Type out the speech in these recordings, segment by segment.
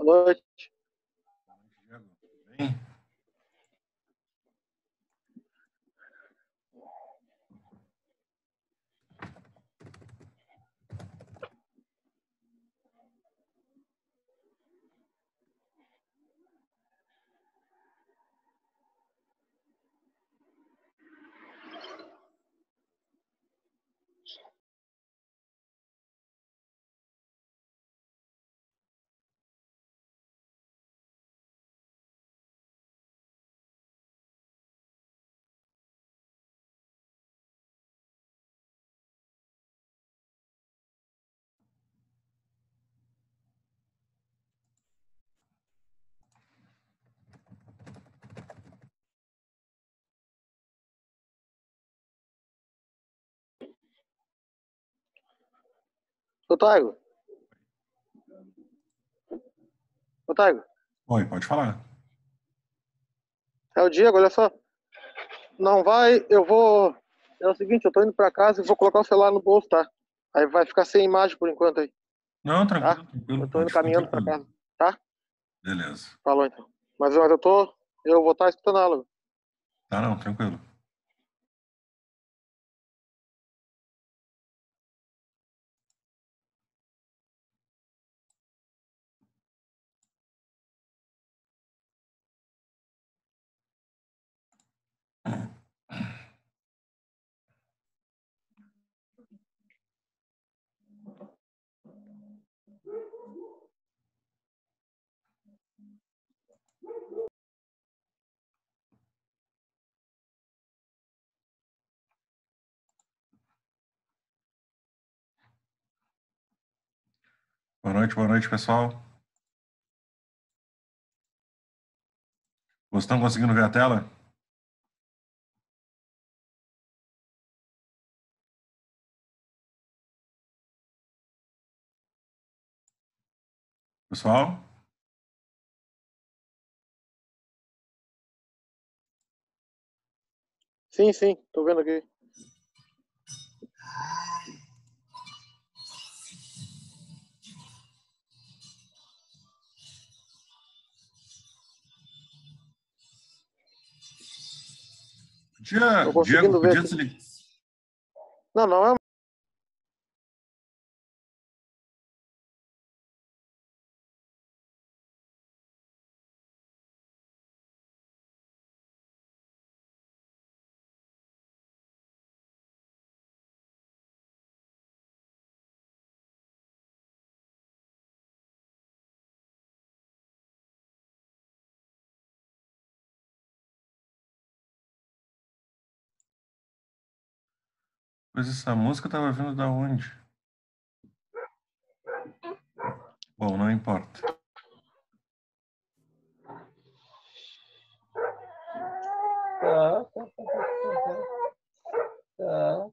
noite. Bem? Taigo. Taigo. Oi, pode falar. É o Diego, olha só. Não vai, eu vou... É o seguinte, eu tô indo pra casa e vou colocar o celular no bolso, tá? Aí vai ficar sem imagem por enquanto aí. Não, tranquilo, Tá? tranquilo. Eu tô Pode indo ficar caminhando pra tranquilo. casa, tá? Beleza. Falou então. Mas eu vou estar escutando a aula. Tá, não, tranquilo. Boa noite, pessoal. Vocês estão conseguindo ver a tela? Pessoal? Sim, tô vendo aqui. Tô conseguindo Diego, ver podia aqui. desligar. Não é. Pois essa música estava vindo da onde? Bom, não importa. Tá.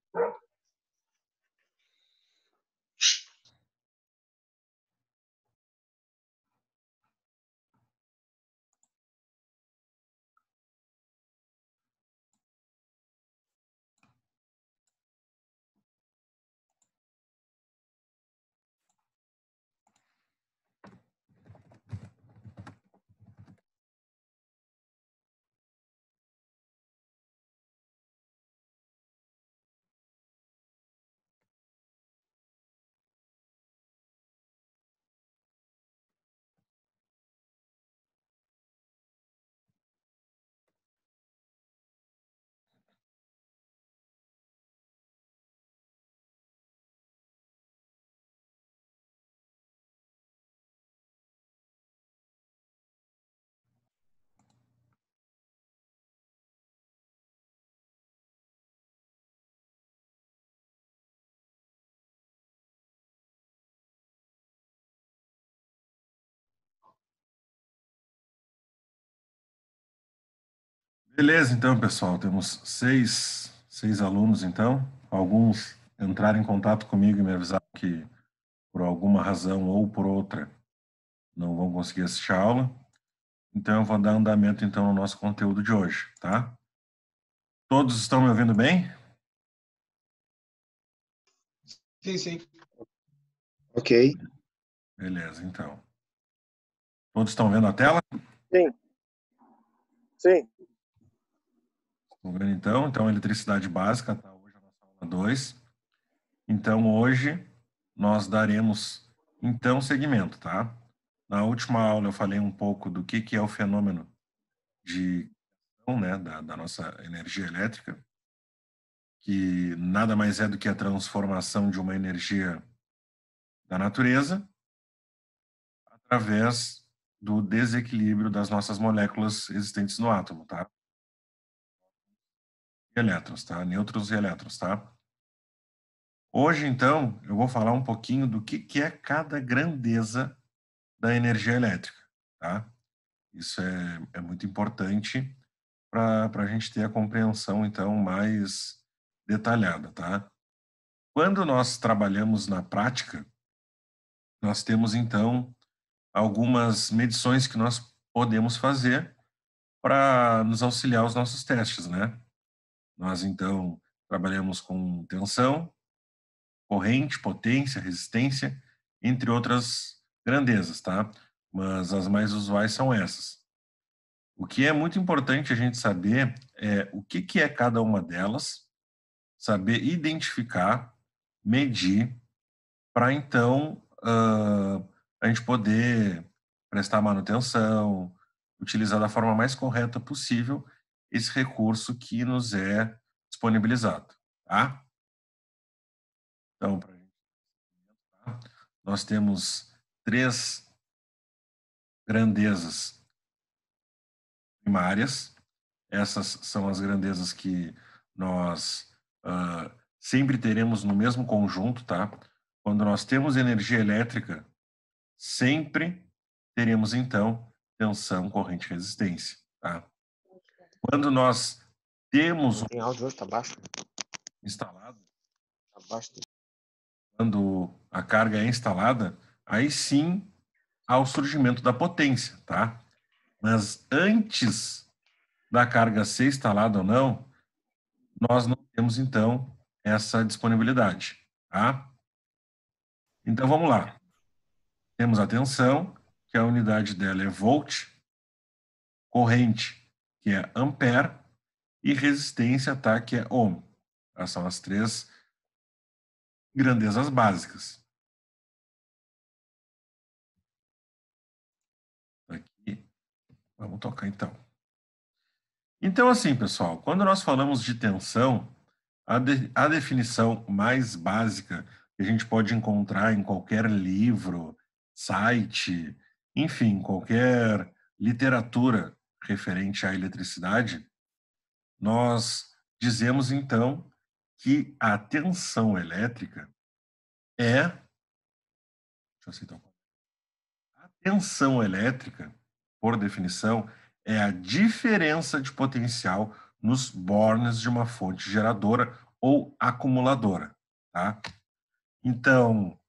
Beleza, então, pessoal. Temos seis alunos, então. Alguns entraram em contato comigo e me avisaram que, por alguma razão ou por outra, não vão conseguir assistir a aula. Então, eu vou dar andamento, então, no nosso conteúdo de hoje, tá? Todos estão me ouvindo bem? Sim. Ok. Beleza, então. Todos estão vendo a tela? Sim. Sim. Estão vendo então? Então, eletricidade básica está hoje a nossa aula 2. Então, hoje nós daremos, então, seguimento, tá? Na última aula eu falei um pouco do que é o fenômeno de, né, da nossa energia elétrica, que nada mais é do que a transformação de uma energia da natureza através do desequilíbrio das nossas moléculas existentes no átomo, tá? E elétrons, tá? Nêutrons e elétrons, tá? Hoje, então, eu vou falar um pouquinho do que é cada grandeza da energia elétrica, tá? Isso é muito importante para a gente ter a compreensão, então, mais detalhada, tá? Quando nós trabalhamos na prática, nós temos, então, algumas medições que nós podemos fazer para nos auxiliar aos nossos testes, né? Nós, então, trabalhamos com tensão, corrente, potência, resistência, entre outras grandezas, tá? Mas as mais usuais são essas. O que é muito importante a gente saber é o que é cada uma delas, saber identificar, medir, para então a gente poder prestar manutenção, utilizar da forma mais correta possível esse recurso que nos é disponibilizado, tá? Então, para a gente, tá? Nós temos 3 grandezas primárias. Essas são as grandezas que nós sempre teremos no mesmo conjunto, tá? Quando nós temos energia elétrica, sempre teremos, então, tensão, corrente e resistência, tá? Quando nós temos Não tem áudio hoje, tá baixo. instalado, Tá baixo. quando a carga é instalada, aí sim há o surgimento da potência, tá? Mas antes da carga ser instalada ou não, nós não temos, então, essa disponibilidade, tá? Então, vamos lá. Temos a tensão, que a unidade dela é volt, corrente, que é ampere, e resistência, tá, que é ohm. Essas são as 3 grandezas básicas. Aqui, vamos tocar então. Então, assim, pessoal, quando nós falamos de tensão, a definição mais básica que a gente pode encontrar em qualquer livro, site, enfim, qualquer literatura referente à eletricidade, nós dizemos então que a tensão elétrica é. Deixa eu aceitar. A tensão elétrica, por definição, é a diferença de potencial nos bornes de uma fonte geradora ou acumuladora, tá? Então,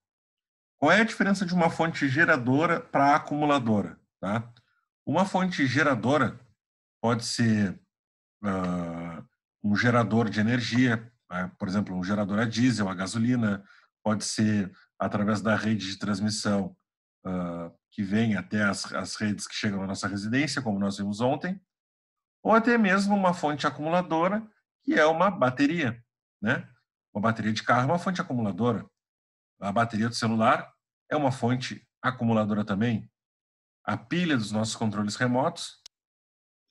qual é a diferença de uma fonte geradora para acumuladora, tá? Uma fonte geradora pode ser um gerador de energia, por exemplo, um gerador a diesel, a gasolina, pode ser através da rede de transmissão que vem até as redes que chegam na nossa residência, como nós vimos ontem, ou até mesmo uma fonte acumuladora, que é uma bateria, né? Uma bateria de carro é uma fonte acumuladora. A bateria do celular é uma fonte acumuladora também. A pilha dos nossos controles remotos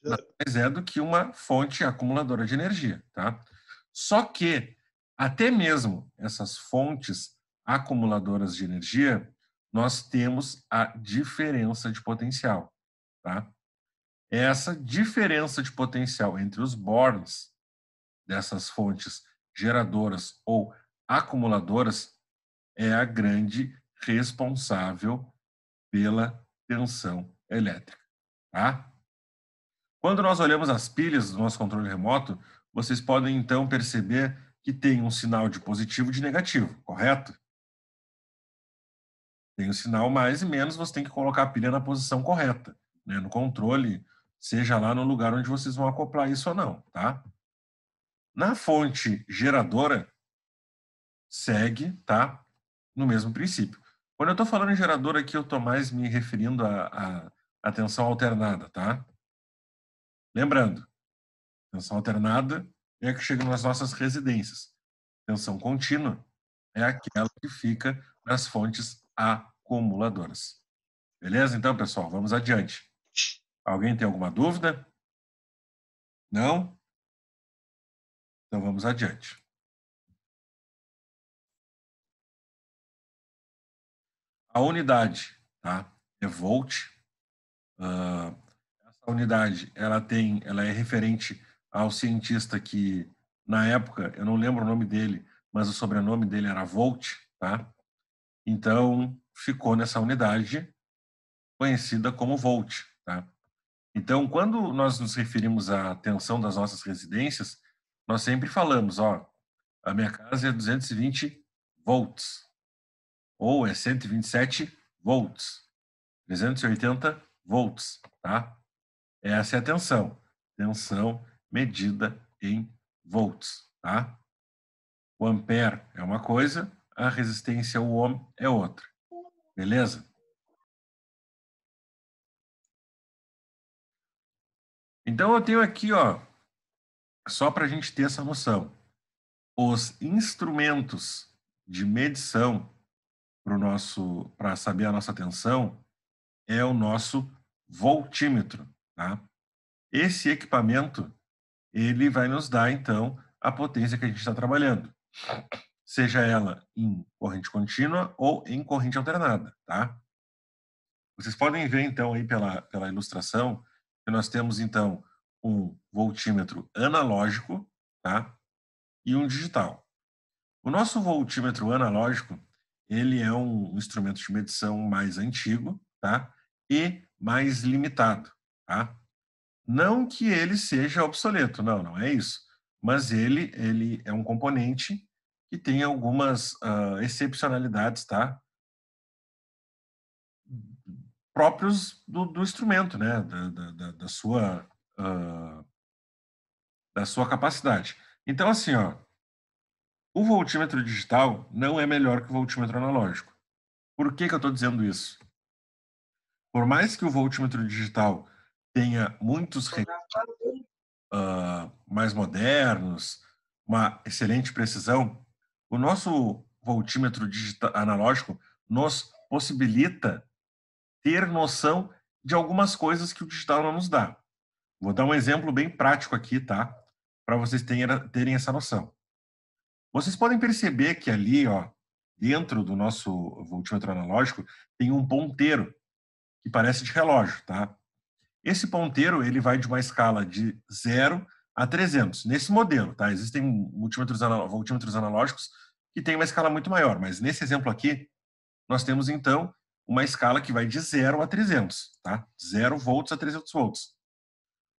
nada mais é do que uma fonte acumuladora de energia, tá? Só que até mesmo essas fontes acumuladoras de energia, nós temos a diferença de potencial, tá? Essa diferença de potencial entre os bornes dessas fontes geradoras ou acumuladoras é a grande responsável pela tensão elétrica, tá? Quando nós olhamos as pilhas do nosso controle remoto, vocês podem então perceber que tem um sinal de positivo e de negativo, correto? Tem um sinal mais e menos, você tem que colocar a pilha na posição correta, né? No controle, seja lá no lugar onde vocês vão acoplar isso ou não, tá? Na fonte geradora, segue, tá? No mesmo princípio. Quando eu estou falando em gerador aqui, eu estou mais me referindo a tensão alternada, tá? Lembrando, tensão alternada é a que chega nas nossas residências. Tensão contínua é aquela que fica nas fontes acumuladoras. Beleza? Então, pessoal, vamos adiante. Alguém tem alguma dúvida? Não? Então, vamos adiante. A unidade, tá? É volt. Essa unidade, ela é referente ao cientista que, na época, eu não lembro o nome dele, mas o sobrenome dele era Volt, tá? Então, ficou nessa unidade conhecida como volt, tá? Então, quando nós nos referimos à tensão das nossas residências, nós sempre falamos, ó, a minha casa é 220 volts, ou é 127 volts, 380 volts, tá? Essa é a tensão. Tensão medida em volts, tá? O ampere é uma coisa, a resistência, o ohm, é outra. Beleza? Então, eu tenho aqui, ó, só para a gente ter essa noção, os instrumentos de medição para saber a nossa tensão é o nosso voltímetro, tá? Esse equipamento, ele vai nos dar, então, a potência que a gente está trabalhando, seja ela em corrente contínua ou em corrente alternada, tá? Vocês podem ver, então, aí pela ilustração, que nós temos, então, um voltímetro analógico, tá? E um digital. O nosso voltímetro analógico, ele é um instrumento de medição mais antigo, tá? E mais limitado, tá? Não que ele seja obsoleto, não é isso. Mas ele é um componente que tem algumas excepcionalidades, tá? Próprios do instrumento, né? Da sua capacidade. Então, assim, ó, o voltímetro digital não é melhor que o voltímetro analógico. Por que eu estou dizendo isso? Por mais que o voltímetro digital tenha muitos mais modernos, uma excelente precisão, o nosso voltímetro digital analógico nos possibilita ter noção de algumas coisas que o digital não nos dá. Vou dar um exemplo bem prático aqui, tá? Para vocês terem essa noção. Vocês podem perceber que ali, ó, dentro do nosso voltímetro analógico, tem um ponteiro que parece de relógio, tá? Esse ponteiro, ele vai de uma escala de 0 a 300, nesse modelo, tá? Existem voltímetros analógicos que têm uma escala muito maior, mas nesse exemplo aqui, nós temos, então, uma escala que vai de 0 a 300, tá? 0 volts a 300 volts.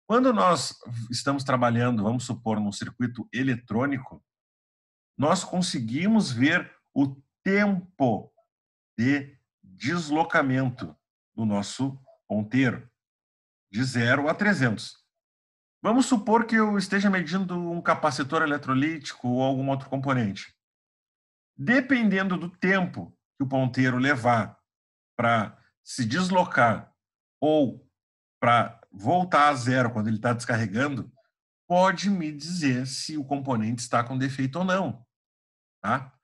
Quando nós estamos trabalhando, vamos supor, num circuito eletrônico, nós conseguimos ver o tempo de deslocamento do nosso ponteiro, de 0 a 300. Vamos supor que eu esteja medindo um capacitor eletrolítico ou algum outro componente. Dependendo do tempo que o ponteiro levar para se deslocar ou para voltar a zero quando ele está descarregando, pode me dizer se o componente está com defeito ou não, tá?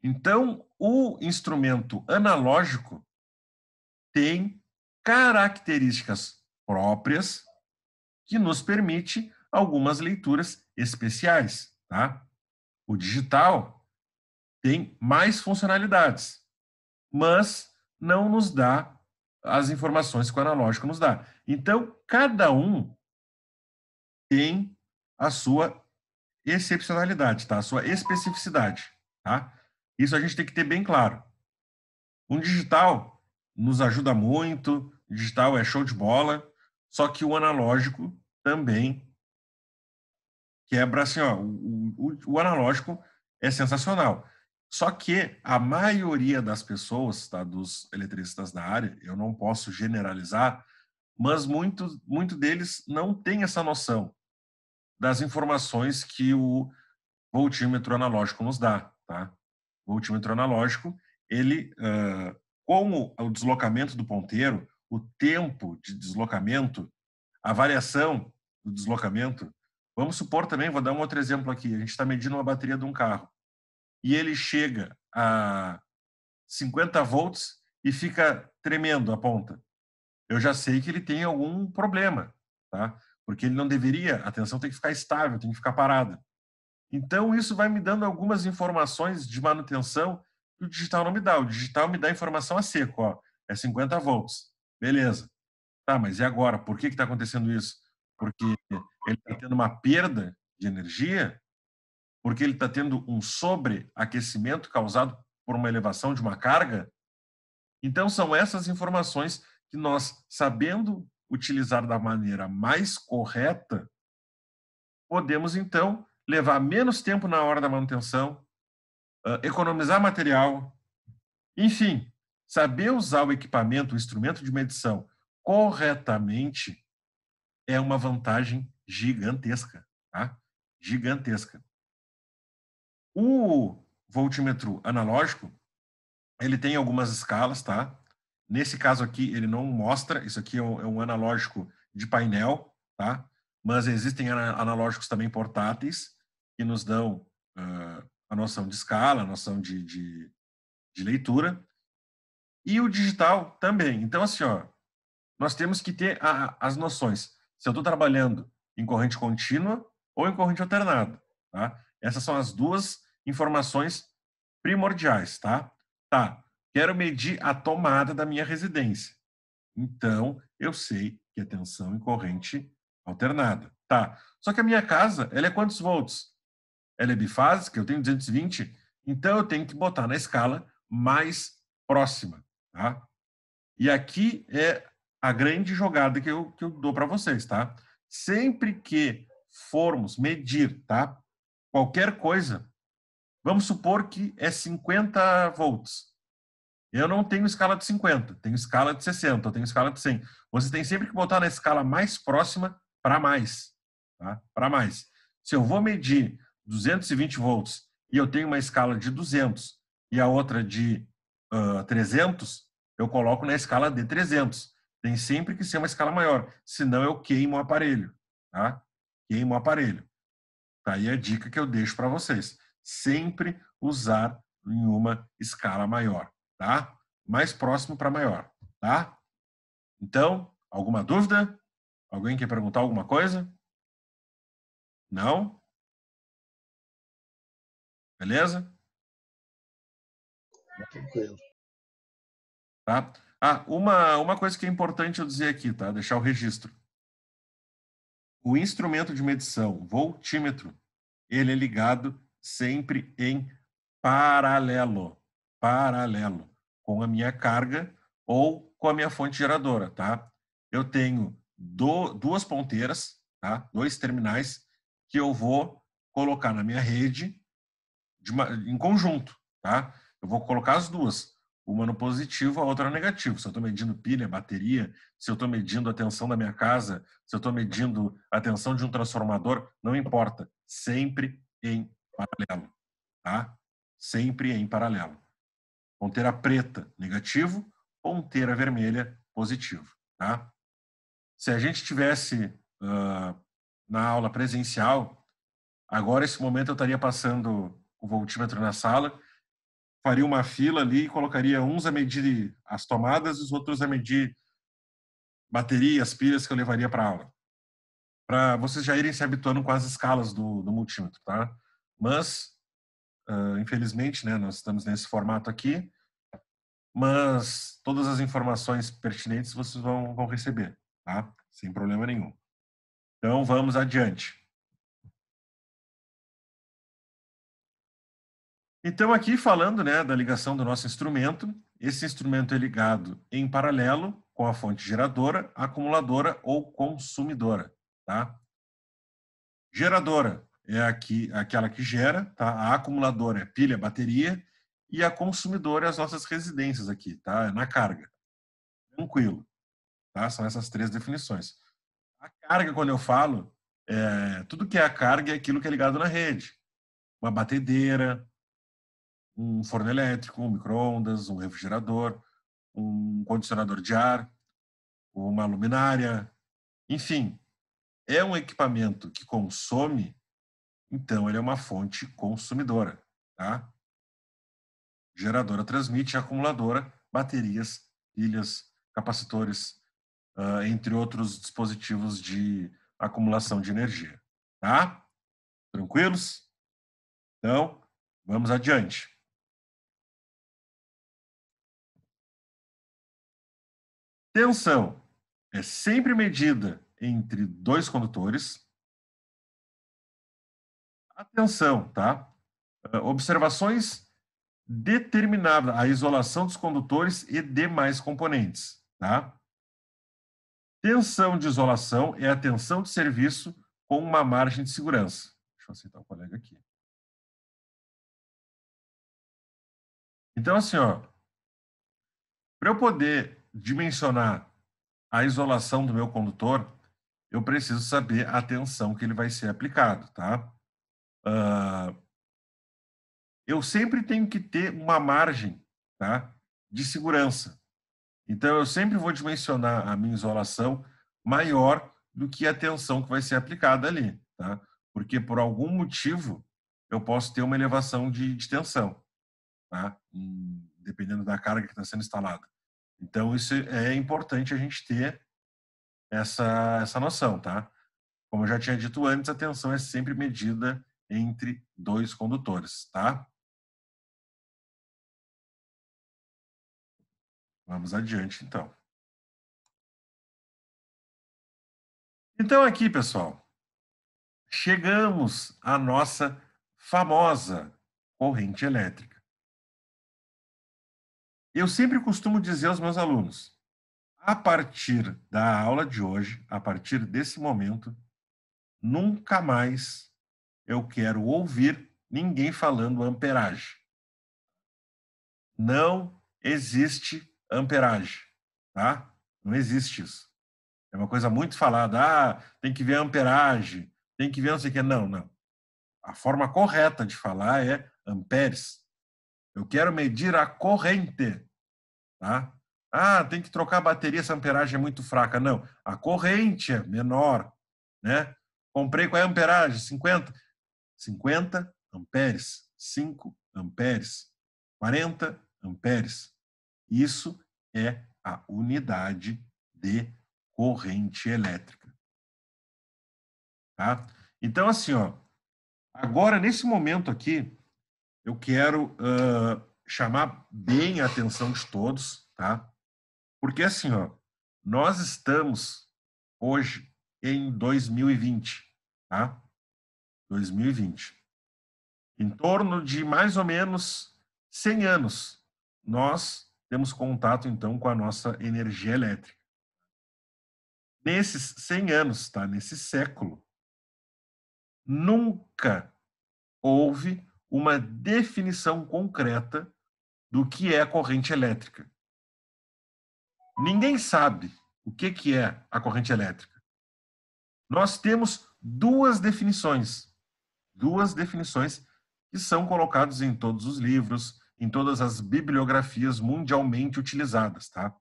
Então, o instrumento analógico tem características próprias que nos permite algumas leituras especiais, tá? O digital tem mais funcionalidades, mas não nos dá as informações que o analógico nos dá. Então, cada um tem a sua excepcionalidade, tá? A sua especificidade, tá? Isso a gente tem que ter bem claro. Um digital nos ajuda muito, o digital é show de bola, só que o analógico também quebra, assim, ó, o analógico é sensacional. Só que a maioria das pessoas, tá, dos eletricistas da área, eu não posso generalizar, mas muito deles não tem essa noção das informações que o voltímetro analógico nos dá, tá? O voltímetro analógico, ele, como o deslocamento do ponteiro o tempo de deslocamento, a variação do deslocamento. Vamos supor também, vou dar um outro exemplo aqui, a gente está medindo uma bateria de um carro e ele chega a 50 volts e fica tremendo a ponta. Eu já sei que ele tem algum problema, tá? Porque ele não deveria, a tensão tem que ficar estável, tem que ficar parada. Então, isso vai me dando algumas informações de manutenção que o digital não me dá. O digital me dá informação a seco, ó, é 50 volts. Beleza. Tá, mas e agora? Por que está acontecendo isso? Porque ele está tendo uma perda de energia? Porque ele está tendo um sobreaquecimento causado por uma elevação de uma carga? Então, são essas informações que nós, sabendo utilizar da maneira mais correta, podemos, então, levar menos tempo na hora da manutenção, economizar material, enfim, saber usar o equipamento, o instrumento de medição corretamente é uma vantagem gigantesca, tá? Gigantesca. O voltímetro analógico, ele tem algumas escalas, tá? Nesse caso aqui, ele não mostra, isso aqui é um analógico de painel, tá? Mas existem analógicos também portáteis que nos dão a noção de escala, a noção de leitura. E o digital também. Então, assim, ó, nós temos que ter as noções. Se eu estou trabalhando em corrente contínua ou em corrente alternada, tá? Essas são as duas informações primordiais, tá? Tá, quero medir a tomada da minha residência. Então, eu sei que é tensão em corrente alternada. Tá, só que a minha casa, ela é quantos volts? Ela é bifásica, eu tenho 220, então eu tenho que botar na escala mais próxima, tá? E aqui é a grande jogada que eu dou para vocês, tá? Sempre que formos medir, tá? Qualquer coisa, vamos supor que é 50 volts. Eu não tenho escala de 50, tenho escala de 60, eu tenho escala de 100. Você tem sempre que botar na escala mais próxima para mais, tá? Para mais. Se eu vou medir 220 volts e eu tenho uma escala de 200 e a outra de 300, eu coloco na escala de 300. Tem sempre que ser uma escala maior, senão eu queimo o aparelho, tá? Queimo o aparelho. Tá aí a dica que eu deixo para vocês. Sempre usar em uma escala maior, tá? Mais próximo para maior, tá? Então, alguma dúvida? Alguém quer perguntar alguma coisa? Não? Beleza? Tranquilo. Tá? Ah, uma coisa que é importante eu dizer aqui, tá? Deixar o registro. O instrumento de medição, voltímetro, ele é ligado sempre em paralelo, paralelo com a minha carga ou com a minha fonte geradora, tá? Eu tenho duas ponteiras, tá? Dois terminais que eu vou colocar na minha rede em conjunto, tá? Eu vou colocar as duas, uma no positivo, a outra no negativo. Se eu estou medindo pilha, bateria, se eu estou medindo a tensão da minha casa, se eu estou medindo a tensão de um transformador, não importa, sempre em paralelo, tá? Sempre em paralelo. Ponteira preta, negativo, ponteira vermelha, positivo, tá? Se a gente tivesse na aula presencial, agora esse momento eu estaria passando o voltímetro na sala, faria uma fila ali e colocaria uns a medir as tomadas e os outros a medir bateria, as pilhas que eu levaria para a aula. Para vocês já irem se habituando com as escalas do multímetro, tá? Mas, infelizmente, né, nós estamos nesse formato aqui, mas todas as informações pertinentes vocês vão receber, tá? Sem problema nenhum. Então, vamos adiante. Então, aqui falando, né, da ligação do nosso instrumento, esse instrumento é ligado em paralelo com a fonte geradora, acumuladora ou consumidora, tá? Geradora é aquela que gera, tá? A acumuladora é pilha, bateria, e a consumidora é as nossas residências aqui, tá? É na carga. Tranquilo, tá? São essas três definições. A carga, quando eu falo, tudo que é a carga é aquilo que é ligado na rede. Uma batedeira, um forno elétrico, um micro-ondas, um refrigerador, um condicionador de ar. uma luminária, enfim, é um equipamento que consome, então ele é uma fonte consumidora, tá? Geradora transmite, acumuladora, baterias, pilhas, capacitores, entre outros dispositivos de acumulação de energia, tá? Tranquilos? Então, vamos adiante. Tensão é sempre medida entre dois condutores. Atenção, tá? Observações determinadas a isolação dos condutores e demais componentes, tá? Tensão de isolação é a tensão de serviço com uma margem de segurança. Deixa eu aceitar o colega aqui. Então, assim, ó, para eu poder dimensionar a isolação do meu condutor, eu preciso saber a tensão que ele vai ser aplicado, tá? Eu sempre tenho que ter uma margem, tá, de segurança. Então, eu sempre vou dimensionar a minha isolação maior do que a tensão que vai ser aplicada ali, tá? Porque, por algum motivo, eu posso ter uma elevação de tensão, tá? Dependendo da carga que está sendo instalada. Então, isso é importante a gente ter essa noção, tá? Como eu já tinha dito antes, a tensão é sempre medida entre dois condutores, tá? Vamos adiante, então. Então, aqui, pessoal, chegamos à nossa famosa corrente elétrica. Eu sempre costumo dizer aos meus alunos, a partir da aula de hoje, a partir desse momento, nunca mais eu quero ouvir ninguém falando amperagem. Não existe amperagem, tá? Não existe isso. É uma coisa muito falada, tem que ver a amperagem, tem que ver não sei o que. Não, não. A forma correta de falar é amperes. Eu quero medir a corrente, tá? Tem que trocar a bateria se a amperagem é muito fraca. Não, a corrente é menor, né? Comprei, qual é a amperagem? 50. 50 amperes, 5 amperes, 40 amperes. Isso é a unidade de corrente elétrica, tá? Então, assim, ó, agora, nesse momento aqui, eu quero chamar bem a atenção de todos, tá? Porque, assim, ó, nós estamos hoje em 2020, tá? 2020. Em torno de mais ou menos 100 anos, nós temos contato, então, com a nossa energia elétrica. Nesses 100 anos, tá? Nesse século, nunca houve uma definição concreta do que é a corrente elétrica. Ninguém sabe o que é a corrente elétrica. Nós temos duas definições que são colocadas em todos os livros, em todas as bibliografias mundialmente utilizadas, tá?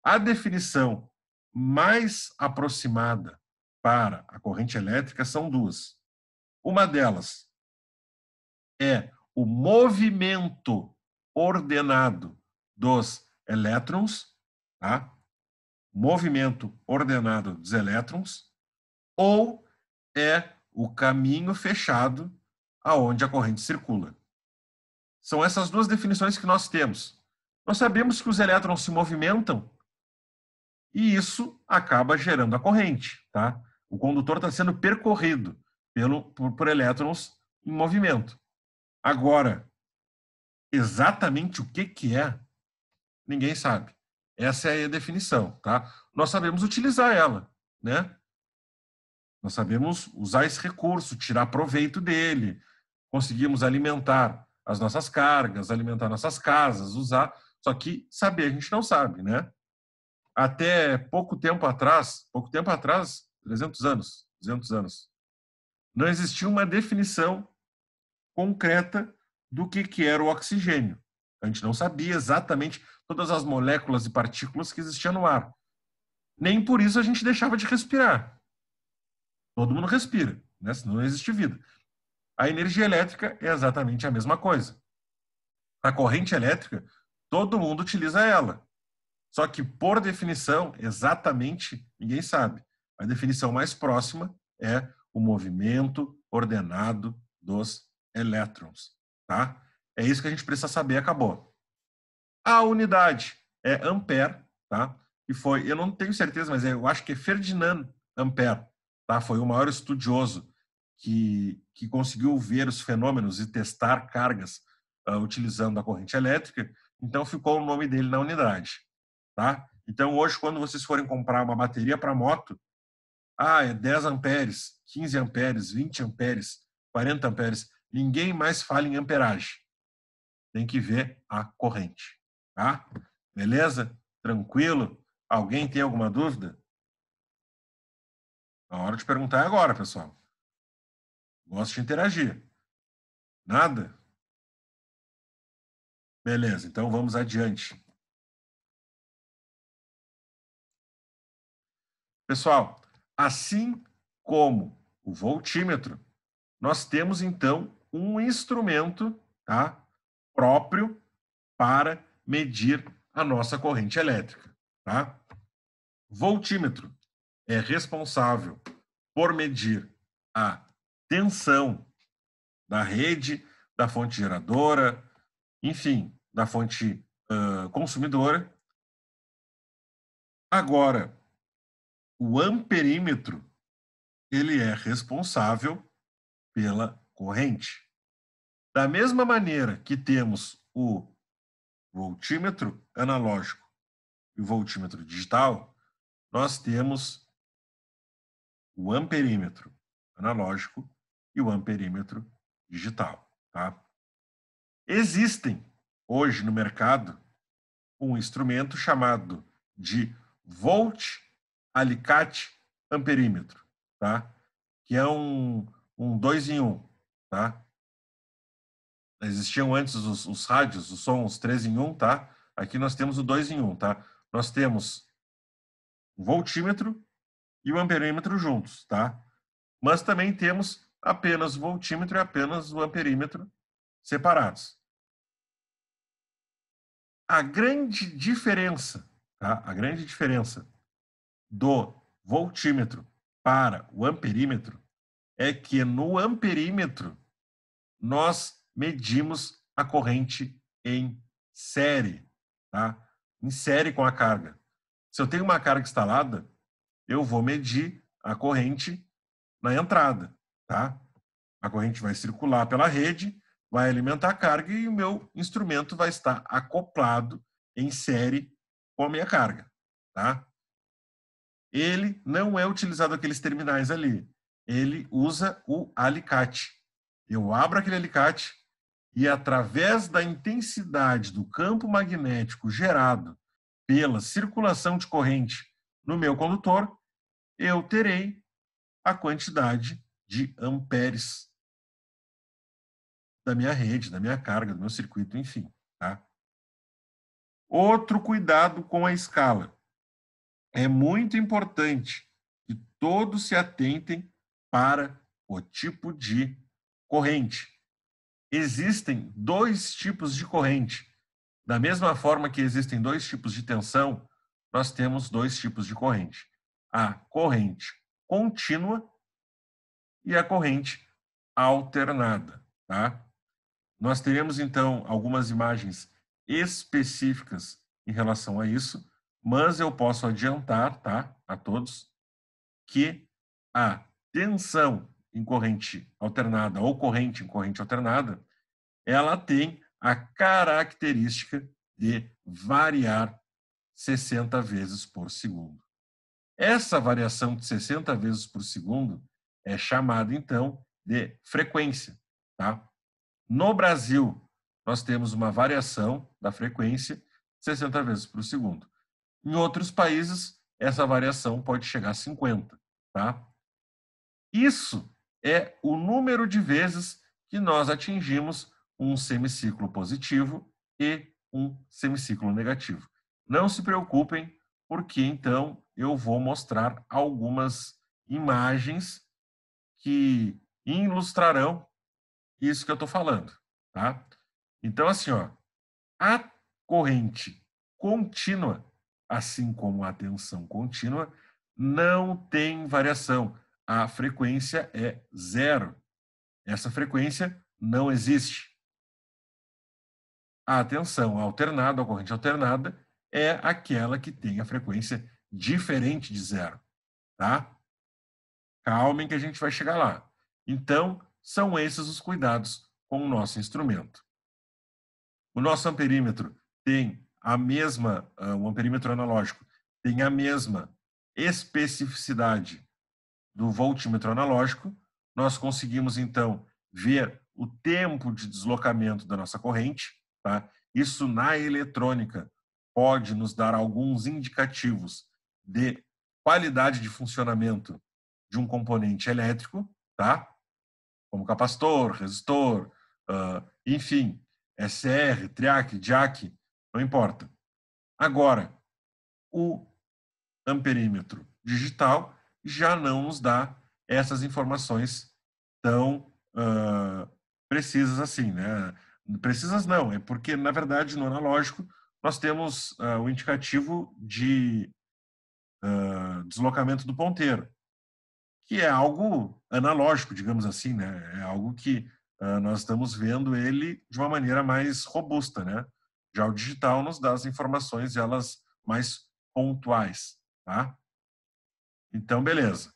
A definição mais aproximada para a corrente elétrica são duas. Uma delas é o movimento ordenado dos elétrons, tá? Movimento ordenado dos elétrons, ou é o caminho fechado aonde a corrente circula. São essas duas definições que nós temos. Nós sabemos que os elétrons se movimentam e isso acaba gerando a corrente, tá? O condutor está sendo percorrido por elétrons em movimento. Agora, exatamente o que é, ninguém sabe. Essa é a definição, tá? Nós sabemos utilizar ela, né? Nós sabemos usar esse recurso, tirar proveito dele, conseguimos alimentar as nossas cargas, alimentar nossas casas, usar, só que saber a gente não sabe, né? Até pouco tempo atrás, 300 anos, 200 anos, não existia uma definição concreta do que era o oxigênio. A gente não sabia exatamente todas as moléculas e partículas que existiam no ar. nem por isso a gente deixava de respirar. Todo mundo respira, né? Senão não existe vida. A energia elétrica é exatamente a mesma coisa. A corrente elétrica, todo mundo utiliza ela. Só que, por definição, exatamente ninguém sabe. A definição mais próxima é o movimento ordenado dos elétrons. Tá? É isso que a gente precisa saber, acabou. A unidade é ampere, tá? E foi, eu não tenho certeza, mas eu acho que é Ferdinand Ampère, tá? Foi o maior estudioso que conseguiu ver os fenômenos e testar cargas utilizando a corrente elétrica. Então ficou o nome dele na unidade, tá? Então hoje, quando vocês forem comprar uma bateria para moto, é 10 amperes, 15 amperes, 20 amperes, 40 amperes. Ninguém mais fala em amperagem. Tem que ver a corrente. Tá? Beleza? Tranquilo? Alguém tem alguma dúvida? A hora de perguntar é agora, pessoal. Gosto de interagir. Nada? Beleza, então vamos adiante. Pessoal, assim como o voltímetro, nós temos então um instrumento, tá, próprio para medir a nossa corrente elétrica. Tá? Voltímetro é responsável por medir a tensão da rede, da fonte geradora, enfim, da fonte consumidora. Agora, o amperímetro, ele é responsável pela corrente. Da mesma maneira que temos o voltímetro analógico e o voltímetro digital, nós temos o amperímetro analógico e o amperímetro digital. Tá? Existem hoje no mercado um instrumento chamado de volt-alicate amperímetro, tá? Que é um 2 em 1. Tá? Existiam antes os rádios, os sons 3 em 1, tá? Aqui nós temos o 2 em 1, tá? Nós temos o voltímetro e o amperímetro juntos, tá? Mas também temos apenas o voltímetro e apenas o amperímetro separados. A grande diferença, tá? A grande diferença do voltímetro para o amperímetro é que no amperímetro nós medimos a corrente em série, tá? Em série com a carga. Se eu tenho uma carga instalada, eu vou medir a corrente na entrada, tá? A corrente vai circular pela rede, vai alimentar a carga e o meu instrumento vai estar acoplado em série com a minha carga, tá? Ele não é utilizado aqueles terminais ali. Ele usa o alicate. Eu abro aquele alicate e, através da intensidade do campo magnético gerado pela circulação de corrente no meu condutor, eu terei a quantidade de amperes da minha rede, da minha carga, do meu circuito, enfim. Tá? Outro cuidado com a escala. É muito importante que todos se atentem para o tipo de corrente. Existem dois tipos de corrente. Da mesma forma que existem dois tipos de tensão, nós temos dois tipos de corrente. A corrente contínua e a corrente alternada. Tá? Nós teremos, então, algumas imagens específicas em relação a isso, mas eu posso adiantar, tá, a todos que a tensão em corrente alternada ou corrente em corrente alternada, ela tem a característica de variar 60 vezes por segundo. Essa variação de 60 vezes por segundo é chamada, então, de frequência. Tá? No Brasil, nós temos uma variação da frequência 60 vezes por segundo. Em outros países, essa variação pode chegar a 50. Tá? Isso é o número de vezes que nós atingimos um semiciclo positivo e um semiciclo negativo. Não se preocupem, porque então eu vou mostrar algumas imagens que ilustrarão isso que eu estou falando, tá? Então, assim, ó, a corrente contínua, assim como a tensão contínua, não tem variação. A frequência é zero. Essa frequência não existe. A tensão alternada, a corrente alternada, é aquela que tem a frequência diferente de zero, tá? Calmem que a gente vai chegar lá. Então, são esses os cuidados com o nosso instrumento. O nosso amperímetro tem a mesma, o amperímetro analógico tem a mesma especificidade do voltímetro analógico. Nós conseguimos, então, ver o tempo de deslocamento da nossa corrente, tá? Isso na eletrônica pode nos dar alguns indicativos de qualidade de funcionamento de um componente elétrico, tá? Como capacitor, resistor, enfim, SR, triac, diac, não importa. Agora, o amperímetro digital já não nos dá essas informações tão precisas assim, né? Precisas não, é porque, na verdade, no analógico, nós temos o indicativo de deslocamento do ponteiro, que é algo analógico, digamos assim, né? É algo que nós estamos vendo ele de uma maneira mais robusta, né? Já o digital nos dá as informações, elas mais pontuais, tá? Então, beleza.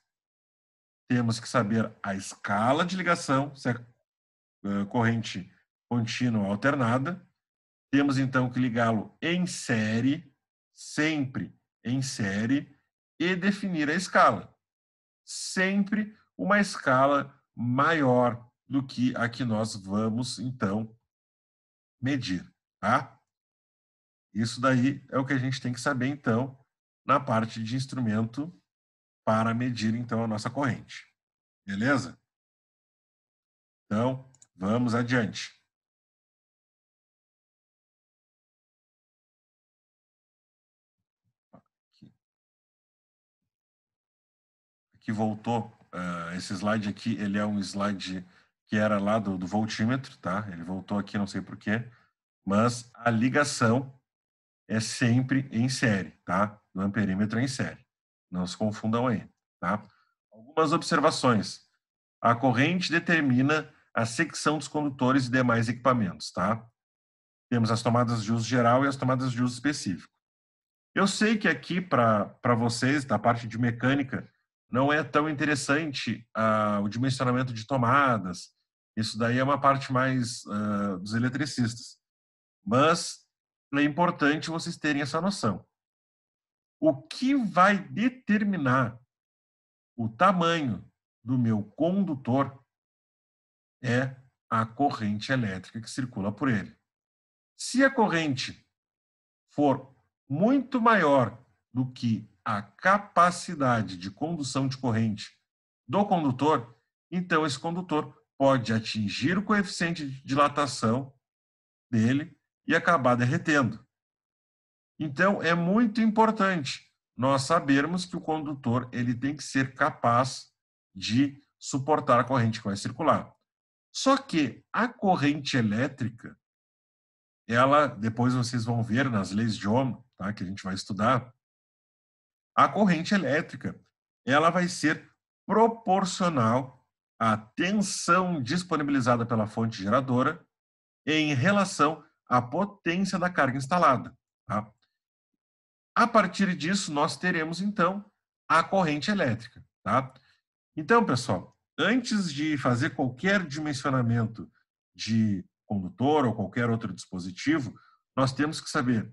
Temos que saber a escala de ligação, se é corrente contínua ou alternada. Temos, então, que ligá-lo em série, sempre em série, e definir a escala. Sempre uma escala maior do que a que nós vamos, então, medir, tá? Isso daí é o que a gente tem que saber, então, na parte de instrumento para medir, então, a nossa corrente. Beleza? Então, vamos adiante. Aqui voltou, esse slide aqui, ele é um slide que era lá do voltímetro, tá? Ele voltou aqui, não sei porquê, mas a ligação é sempre em série, tá? No amperímetro é em série. Não se confundam aí, tá? Algumas observações. A corrente determina a secção dos condutores e demais equipamentos, tá? Temos as tomadas de uso geral e as tomadas de uso específico. Eu sei que aqui, para vocês, da parte de mecânica, não é tão interessante o dimensionamento de tomadas. Isso daí é uma parte mais dos eletricistas. Mas é importante vocês terem essa noção. O que vai determinar o tamanho do meu condutor é a corrente elétrica que circula por ele. Se a corrente for muito maior do que a capacidade de condução de corrente do condutor, então esse condutor pode atingir o coeficiente de dilatação dele e acabar derretendo. Então, é muito importante nós sabermos que o condutor ele tem que ser capaz de suportar a corrente que vai circular. Só que a corrente elétrica, ela, depois vocês vão ver nas leis de Ohm, tá, que a gente vai estudar, a corrente elétrica, ela vai ser proporcional à tensão disponibilizada pela fonte geradora em relação à potência da carga instalada, tá? A partir disso, nós teremos, então, a corrente elétrica, tá? Então, pessoal, antes de fazer qualquer dimensionamento de condutor ou qualquer outro dispositivo, nós temos que saber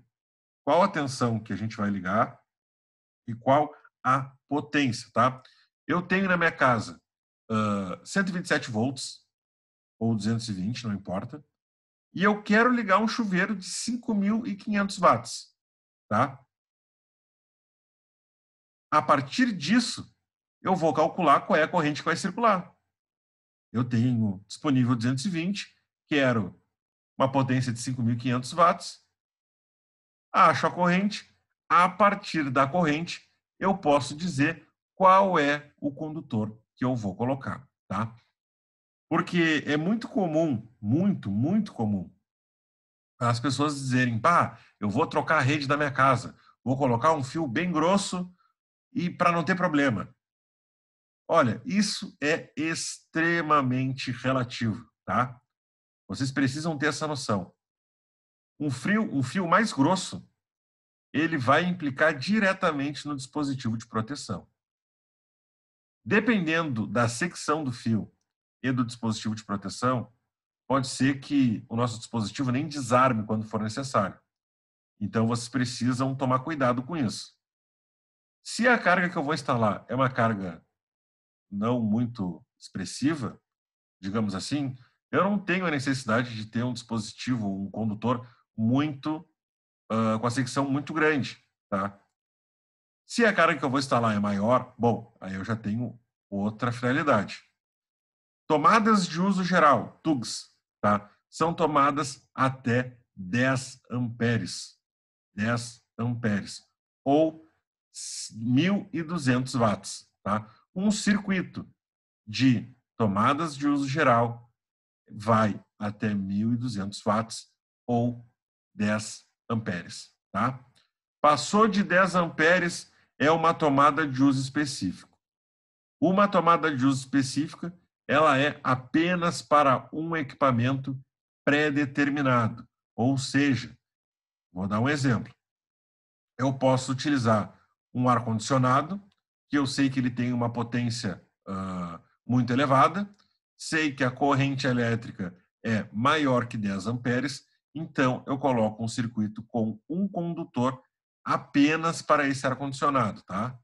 qual a tensão que a gente vai ligar e qual a potência, tá? Eu tenho na minha casa 127 volts ou 220, não importa, e eu quero ligar um chuveiro de 5.500 watts, tá? A partir disso, eu vou calcular qual é a corrente que vai circular. Eu tenho disponível 220, quero uma potência de 5.500 watts, acho a corrente, a partir da corrente eu posso dizer qual é o condutor que eu vou colocar, tá? Porque é muito comum, muito comum, as pessoas dizerem, pá, eu vou trocar a rede da minha casa, vou colocar um fio bem grosso e para não ter problema. Olha, isso é extremamente relativo, tá? Vocês precisam ter essa noção. Um fio mais grosso, ele vai implicar diretamente no dispositivo de proteção. Dependendo da secção do fio e do dispositivo de proteção, pode ser que o nosso dispositivo nem desarme quando for necessário. Então, vocês precisam tomar cuidado com isso. Se a carga que eu vou instalar é uma carga não muito expressiva, digamos assim, eu não tenho a necessidade de ter um dispositivo, um condutor muito, com a secção muito grande, tá? Se a carga que eu vou instalar é maior, bom, aí eu já tenho outra finalidade. Tomadas de uso geral, TUGs, tá? São tomadas até 10 amperes. 10 amperes. Ou 1.200 watts, tá? Um circuito de tomadas de uso geral vai até 1.200 watts ou 10 amperes, tá? Passou de 10 amperes é uma tomada de uso específico. Uma tomada de uso específica, ela é apenas para um equipamento pré-determinado. Ou seja, vou dar um exemplo. Eu posso utilizar um ar-condicionado, que eu sei que ele tem uma potência muito elevada, sei que a corrente elétrica é maior que 10 amperes, então eu coloco um circuito com um condutor apenas para esse ar-condicionado, tá?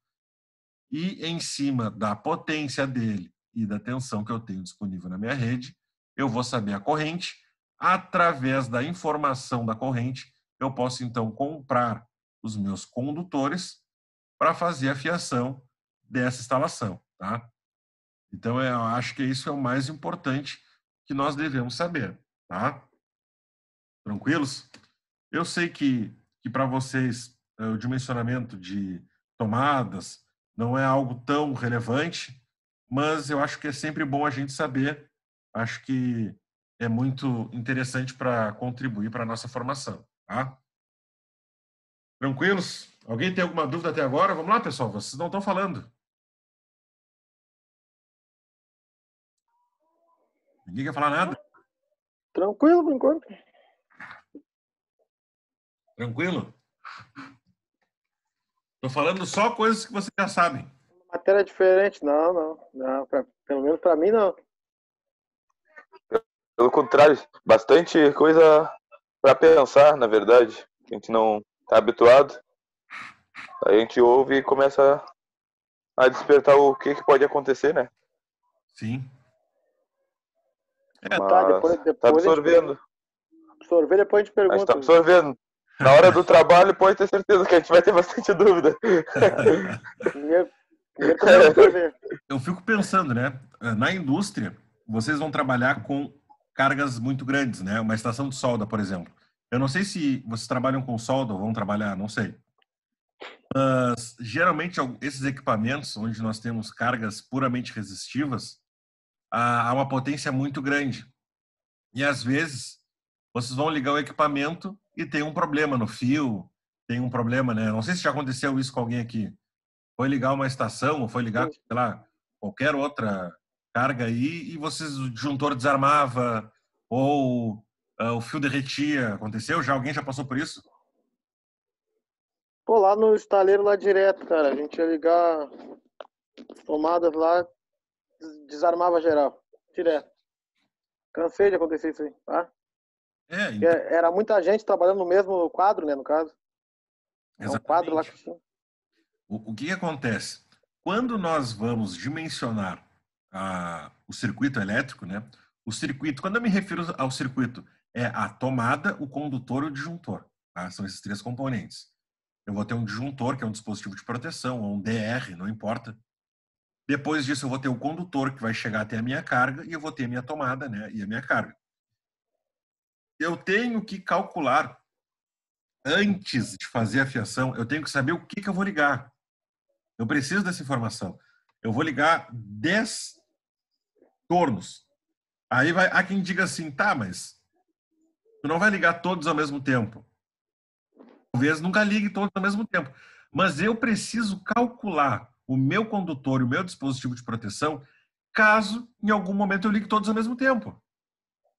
E em cima da potência dele e da tensão que eu tenho disponível na minha rede, eu vou saber a corrente. Através da informação da corrente, eu posso então comprar os meus condutores para fazer a fiação dessa instalação, tá? Então, eu acho que isso é o mais importante que nós devemos saber, tá? Tranquilos? Eu sei que para vocês o dimensionamento de tomadas não é algo tão relevante, mas eu acho que é sempre bom a gente saber. Acho que é muito interessante para contribuir para a nossa formação, tá? Tranquilos? Alguém tem alguma dúvida até agora? Vamos lá, pessoal, vocês não estão falando. Ninguém quer falar nada? Tranquilo, por enquanto. Tranquilo? Estou falando só coisas que vocês já sabem. Matéria diferente, não. Pelo menos para mim, não. Pelo contrário, bastante coisa para pensar, na verdade. A gente não está habituado. A gente ouve e começa a despertar o que pode acontecer, né? Sim. Mas Tá, depois tá absorvendo. Absorver, depois a gente A pergunta. gente tá absorvendo. Na hora do trabalho, pode ter certeza que a gente vai ter bastante dúvida. Primeiro também absorver. Eu fico pensando, né? Na indústria, vocês vão trabalhar com cargas muito grandes, né? Uma estação de solda, por exemplo. Eu não sei se vocês trabalham com solda ou vão trabalhar, não sei. Mas, geralmente, esses equipamentos, onde nós temos cargas puramente resistivas, há uma potência muito grande. E, às vezes, vocês vão ligar o equipamento e tem um problema no fio, tem um problema, né? Não sei se já aconteceu isso com alguém aqui. Foi ligar uma estação, ou foi ligar, sei lá, qualquer outra carga aí, e vocês, o disjuntor desarmava, ou o fio derretia. Aconteceu? Alguém já passou por isso? Pô, lá no estaleiro lá direto, cara, a gente ia ligar as tomadas lá, desarmava geral, direto. Cansei de acontecer isso aí, tá? Então, Era muita gente trabalhando no mesmo quadro, né, no caso. É um quadro lá que tinha. O que acontece? Quando nós vamos dimensionar o circuito elétrico, né? O circuito, quando eu me refiro ao circuito, é a tomada, o condutor e o disjuntor. Tá? São esses três componentes. Eu vou ter um disjuntor, que é um dispositivo de proteção, ou um DR, não importa. Depois disso, eu vou ter o condutor, que vai chegar até a minha carga, e eu vou ter a minha tomada, né? E a minha carga. Eu tenho que calcular, antes de fazer a fiação, eu tenho que saber o que eu vou ligar. Eu preciso dessa informação. Eu vou ligar 10 tornos. Aí há quem diga assim, tá, mas tu não vai ligar todos ao mesmo tempo. Talvez nunca ligue todos ao mesmo tempo. Mas eu preciso calcular o meu condutor e o meu dispositivo de proteção caso em algum momento eu ligue todos ao mesmo tempo.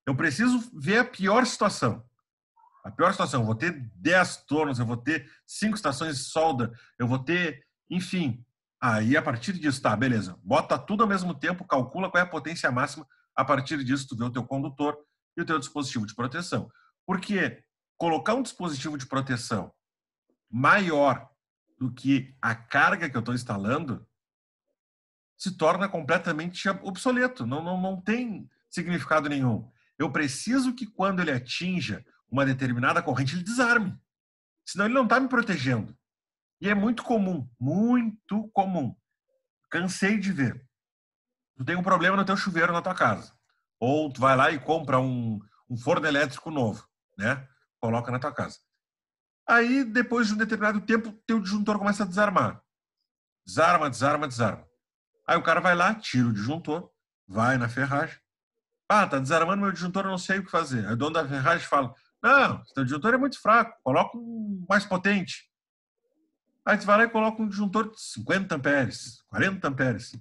Eu preciso ver a pior situação. A pior situação, eu vou ter 10 tornos, eu vou ter 5 estações de solda, eu vou ter, enfim. Aí, a partir disso, tá, beleza. Bota tudo ao mesmo tempo, calcula qual é a potência máxima. A partir disso, tu vê o teu condutor e o teu dispositivo de proteção. Porque colocar um dispositivo de proteção maior do que a carga que eu estou instalando se torna completamente obsoleto. Não tem significado nenhum. Eu preciso que quando ele atinja uma determinada corrente, ele desarme. Senão ele não está me protegendo. E é muito comum, muito comum. Cansei de ver. Tu tem um problema no teu chuveiro na tua casa. Ou tu vai lá e compra um forno elétrico novo, né? Coloca na tua casa. Aí, depois de um determinado tempo, teu disjuntor começa a desarmar. Desarma, desarma, desarma. Aí o cara vai lá, tira o disjuntor, vai na ferragem. Ah, tá desarmando meu disjuntor, eu não sei o que fazer. Aí o dono da ferragem fala, não, seu disjuntor é muito fraco, coloca um mais potente. Aí tu vai lá e coloca um disjuntor de 50 amperes, 40 amperes.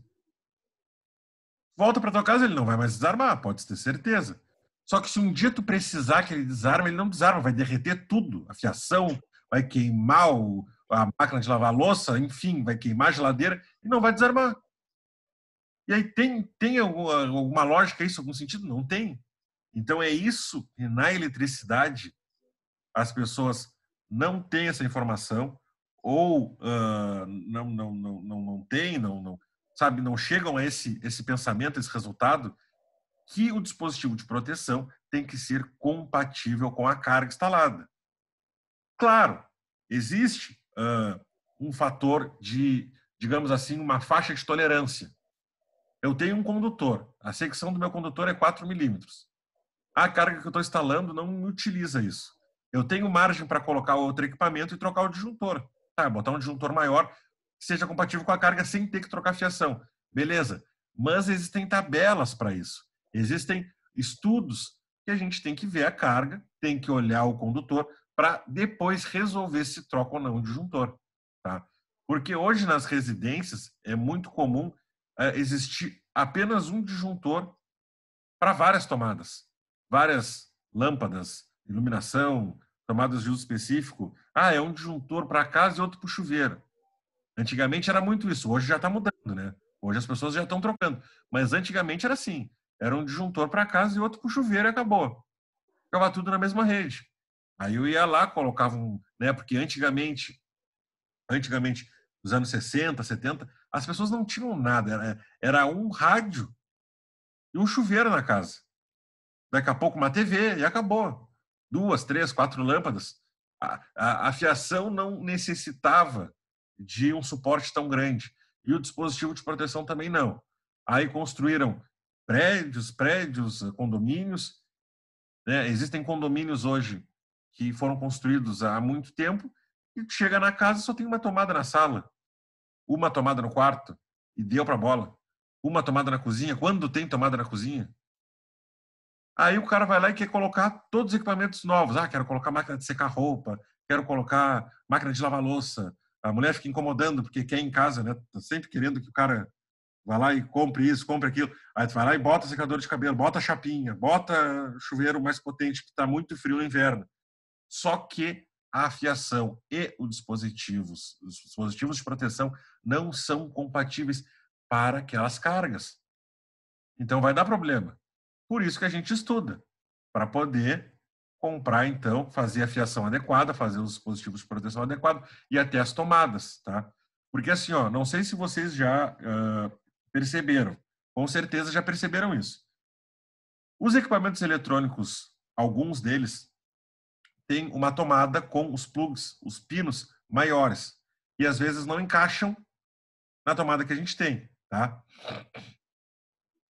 Volta para tua casa, ele não vai mais desarmar, pode ter certeza. Só que se um dia tu precisar que ele desarme, ele não desarma, vai derreter tudo. A fiação, vai queimar a máquina de lavar louça, enfim, vai queimar a geladeira e não vai desarmar. E aí tem alguma lógica isso, algum sentido? Não tem. Então é isso que na eletricidade as pessoas não têm essa informação ou não têm, sabe, não chegam a esse pensamento, esse resultado, que o dispositivo de proteção tem que ser compatível com a carga instalada. Claro, existe um fator de, digamos assim, uma faixa de tolerância. Eu tenho um condutor, a secção do meu condutor é 4 milímetros. A carga que eu estou instalando não utiliza isso. Eu tenho margem para colocar outro equipamento e trocar o disjuntor. Tá, botar um disjuntor maior que seja compatível com a carga sem ter que trocar fiação. Beleza. Mas existem tabelas para isso. Existem estudos que a gente tem que ver a carga, tem que olhar o condutor para depois resolver se troca ou não o disjuntor. Tá? Porque hoje nas residências é muito comum existir apenas um disjuntor para várias tomadas. Várias lâmpadas, iluminação, tomadas de uso específico. Ah, é um disjuntor para casa e outro para o chuveiro. Antigamente era muito isso, hoje já está mudando, né? Hoje as pessoas já estão trocando. Mas antigamente era assim, era um disjuntor para casa e outro para o chuveiro e acabou. Ficava tudo na mesma rede. Aí eu ia lá, colocava né? Porque antigamente, nos anos 60, 70, as pessoas não tinham nada. Era um rádio e um chuveiro na casa. Daqui a pouco uma TV e acabou. 2, 3, 4 lâmpadas. A fiação não necessitava de um suporte tão grande. E o dispositivo de proteção também não. Aí construíram prédios, condomínios. Né? Existem condomínios hoje que foram construídos há muito tempo e chega na casa e só tem uma tomada na sala, uma tomada no quarto e deu para bola. Uma tomada na cozinha, quando tem tomada na cozinha. Aí o cara vai lá e quer colocar todos os equipamentos novos. Ah, quero colocar máquina de secar roupa, quero colocar máquina de lavar louça. A mulher fica incomodando porque quer em casa, né? Tá sempre querendo que o cara vá lá e compre isso, compre aquilo. Aí tu vai lá e bota secador de cabelo, bota chapinha, bota chuveiro mais potente que está muito frio no inverno. Só que a fiação e os dispositivos de proteção não são compatíveis para aquelas cargas. Então vai dar problema. Por isso que a gente estuda, para poder comprar, então, fazer a fiação adequada, fazer os dispositivos de proteção adequados e até as tomadas, tá? Porque assim, ó, não sei se vocês já perceberam, com certeza já perceberam isso. Os equipamentos eletrônicos, alguns deles, têm uma tomada com os plugs, os pinos maiores, e às vezes não encaixam na tomada que a gente tem, tá?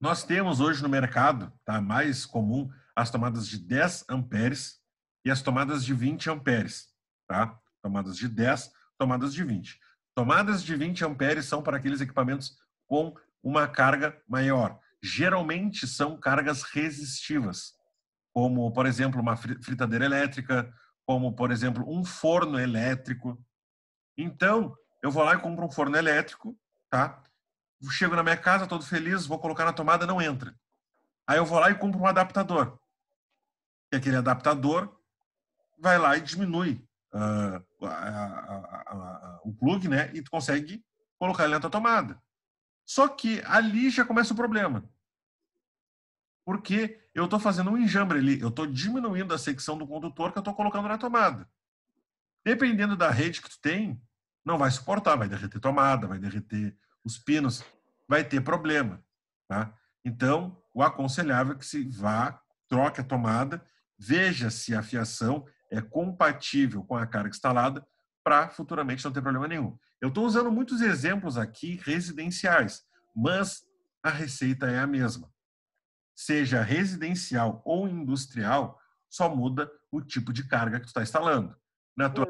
Nós temos hoje no mercado, tá, mais comum, as tomadas de 10 amperes e as tomadas de 20 amperes, tá? Tomadas de 10, tomadas de 20. Tomadas de 20 amperes são para aqueles equipamentos com uma carga maior. Geralmente são cargas resistivas, como, por exemplo, uma fritadeira elétrica, como, por exemplo, um forno elétrico. Então, eu vou lá e compro um forno elétrico, tá? Chego na minha casa, todo feliz, vou colocar na tomada, não entra. Aí eu vou lá e compro um adaptador. E aquele adaptador vai lá e diminui o plug, né? E tu consegue colocar ele na tua tomada. Só que ali já começa o problema. Porque eu estou fazendo um enjambre ali, eu estou diminuindo a secção do condutor que eu estou colocando na tomada. Dependendo da rede que tu tem, não vai suportar, vai derreter tomada, vai derreter os pinos, vai ter problema. Tá? Então, o aconselhável é que se vá, troque a tomada, veja se a fiação é compatível com a carga instalada para futuramente não ter problema nenhum. Eu estou usando muitos exemplos aqui residenciais, mas a receita é a mesma. Seja residencial ou industrial, só muda o tipo de carga que tu está instalando. Na tua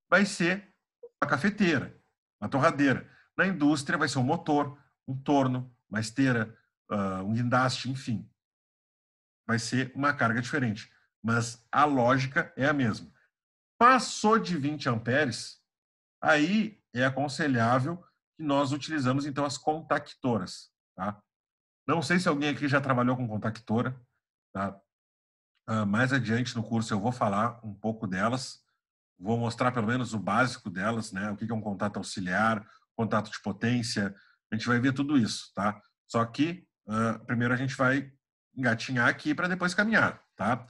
vai ser uma cafeteira, uma torradeira. Na indústria vai ser um motor, um torno, uma esteira, um guindaste, enfim. Vai ser uma carga diferente, mas a lógica é a mesma. Passou de 20 amperes, aí é aconselhável que nós utilizamos então as contactoras, tá? Não sei se alguém aqui já trabalhou com contactora, tá? Mais adiante no curso eu vou falar um pouco delas, vou mostrar pelo menos o básico delas, né? O que é um contato auxiliar, contato de potência, a gente vai ver tudo isso, tá? Só que primeiro a gente vai engatinhar aqui para depois caminhar, tá?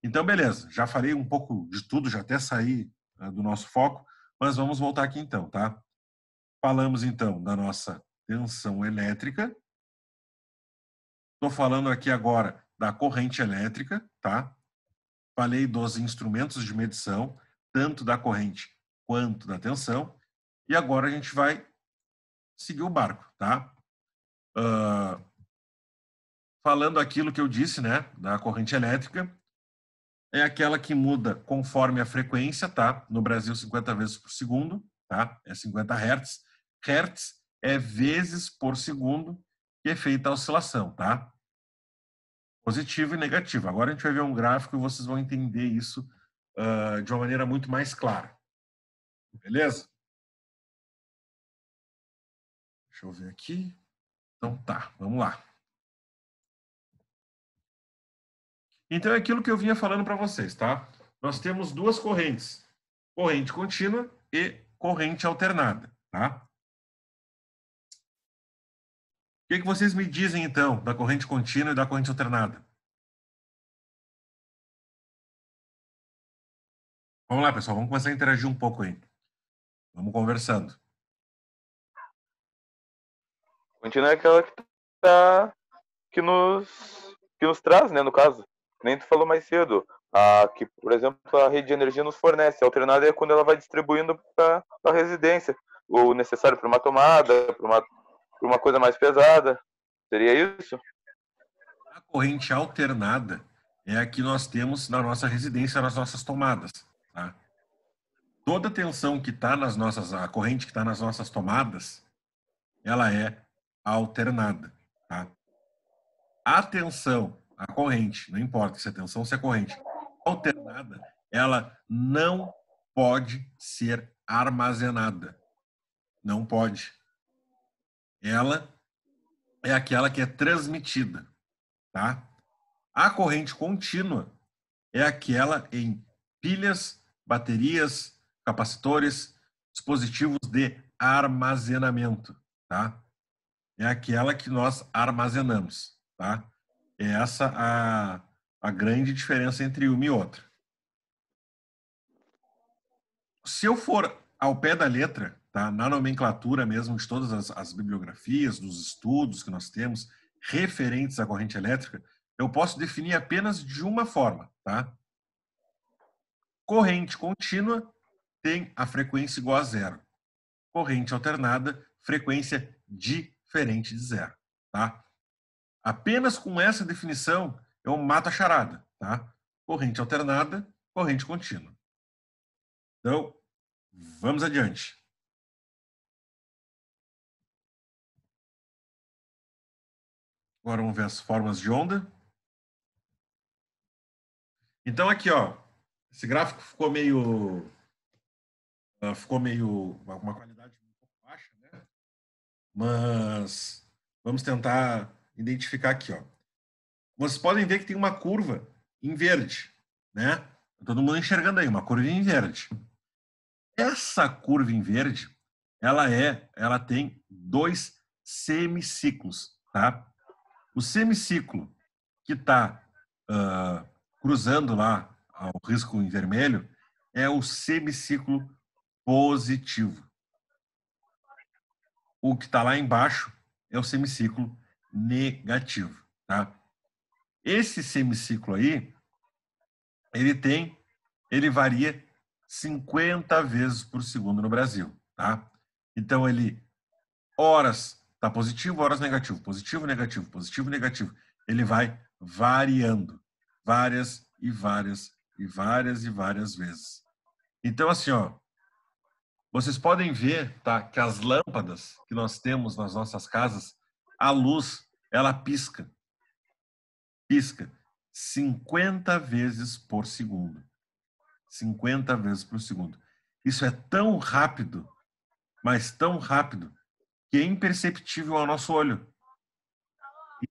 Então, beleza, já falei um pouco de tudo, já até saí do nosso foco, mas vamos voltar aqui então, tá? Falamos então da nossa tensão elétrica. Estou falando aqui agora da corrente elétrica, tá? Falei dos instrumentos de medição, tanto da corrente quanto da tensão. E agora a gente vai seguir o barco, tá? Falando aquilo que eu disse, né, da corrente elétrica, é aquela que muda conforme a frequência, tá? No Brasil, 50 vezes por segundo, tá? É 50 Hz. Hertz é vezes por segundo que é feita a oscilação, tá? Positivo e negativo. Agora a gente vai ver um gráfico e vocês vão entender isso de uma maneira muito mais clara. Beleza? Deixa eu ver aqui. Então tá, vamos lá. Então é aquilo que eu vinha falando para vocês, tá? Nós temos duas correntes, corrente contínua e corrente alternada, tá? O que vocês me dizem então da corrente contínua e da corrente alternada? Vamos lá, pessoal, vamos começar a interagir um pouco aí. Vamos conversando. Contínua é aquela que nos traz, né, no caso. Nem tu falou mais cedo. Que, por exemplo, a rede de energia nos fornece. A alternada é quando ela vai distribuindo para a residência. O necessário para uma tomada, para uma coisa mais pesada. Seria isso? A corrente alternada é a que nós temos na nossa residência, nas nossas tomadas, tá? Toda a tensão que está nas nossas, a corrente que está nas nossas tomadas, ela é alternada, tá? A tensão, a corrente, não importa se é tensão ou se é corrente, alternada, ela não pode ser armazenada. Não pode. Ela é aquela que é transmitida, tá? A corrente contínua é aquela em pilhas, baterias, capacitores, dispositivos de armazenamento, tá? É aquela que nós armazenamos, tá? É essa a grande diferença entre uma e outra. Se eu for ao pé da letra, tá? Na nomenclatura mesmo de todas as bibliografias, dos estudos que nós temos referentes à corrente elétrica, eu posso definir apenas de uma forma, tá? Corrente contínua tem a frequência igual a zero. Corrente alternada, frequência diferente de zero, tá? Apenas com essa definição eu mato a charada, tá? Corrente alternada, corrente contínua. Então, vamos adiante. Agora vamos ver as formas de onda. Então aqui, ó, esse gráfico ficou meio uma qualidade um pouco baixa, né? Mas vamos tentar identificar aqui, ó. Vocês podem ver que tem uma curva em verde, né? Todo mundo enxergando aí, uma curva em verde. Essa curva em verde, ela tem 2 semiciclos, tá? O semiciclo que está cruzando lá ao risco em vermelho é o semiciclo positivo. O que está lá embaixo é o semiciclo negativo, tá? Esse semiciclo aí, ele varia 50 vezes por segundo no Brasil, tá? Então ele horas está positivo, horas negativo, positivo, negativo, positivo, negativo. Ele vai variando várias e várias e várias e várias vezes. Então assim, ó, vocês podem ver, tá, que as lâmpadas que nós temos nas nossas casas, a luz, ela pisca 50 vezes por segundo. 50 vezes por segundo. Isso é tão rápido, mas tão rápido, que é imperceptível ao nosso olho.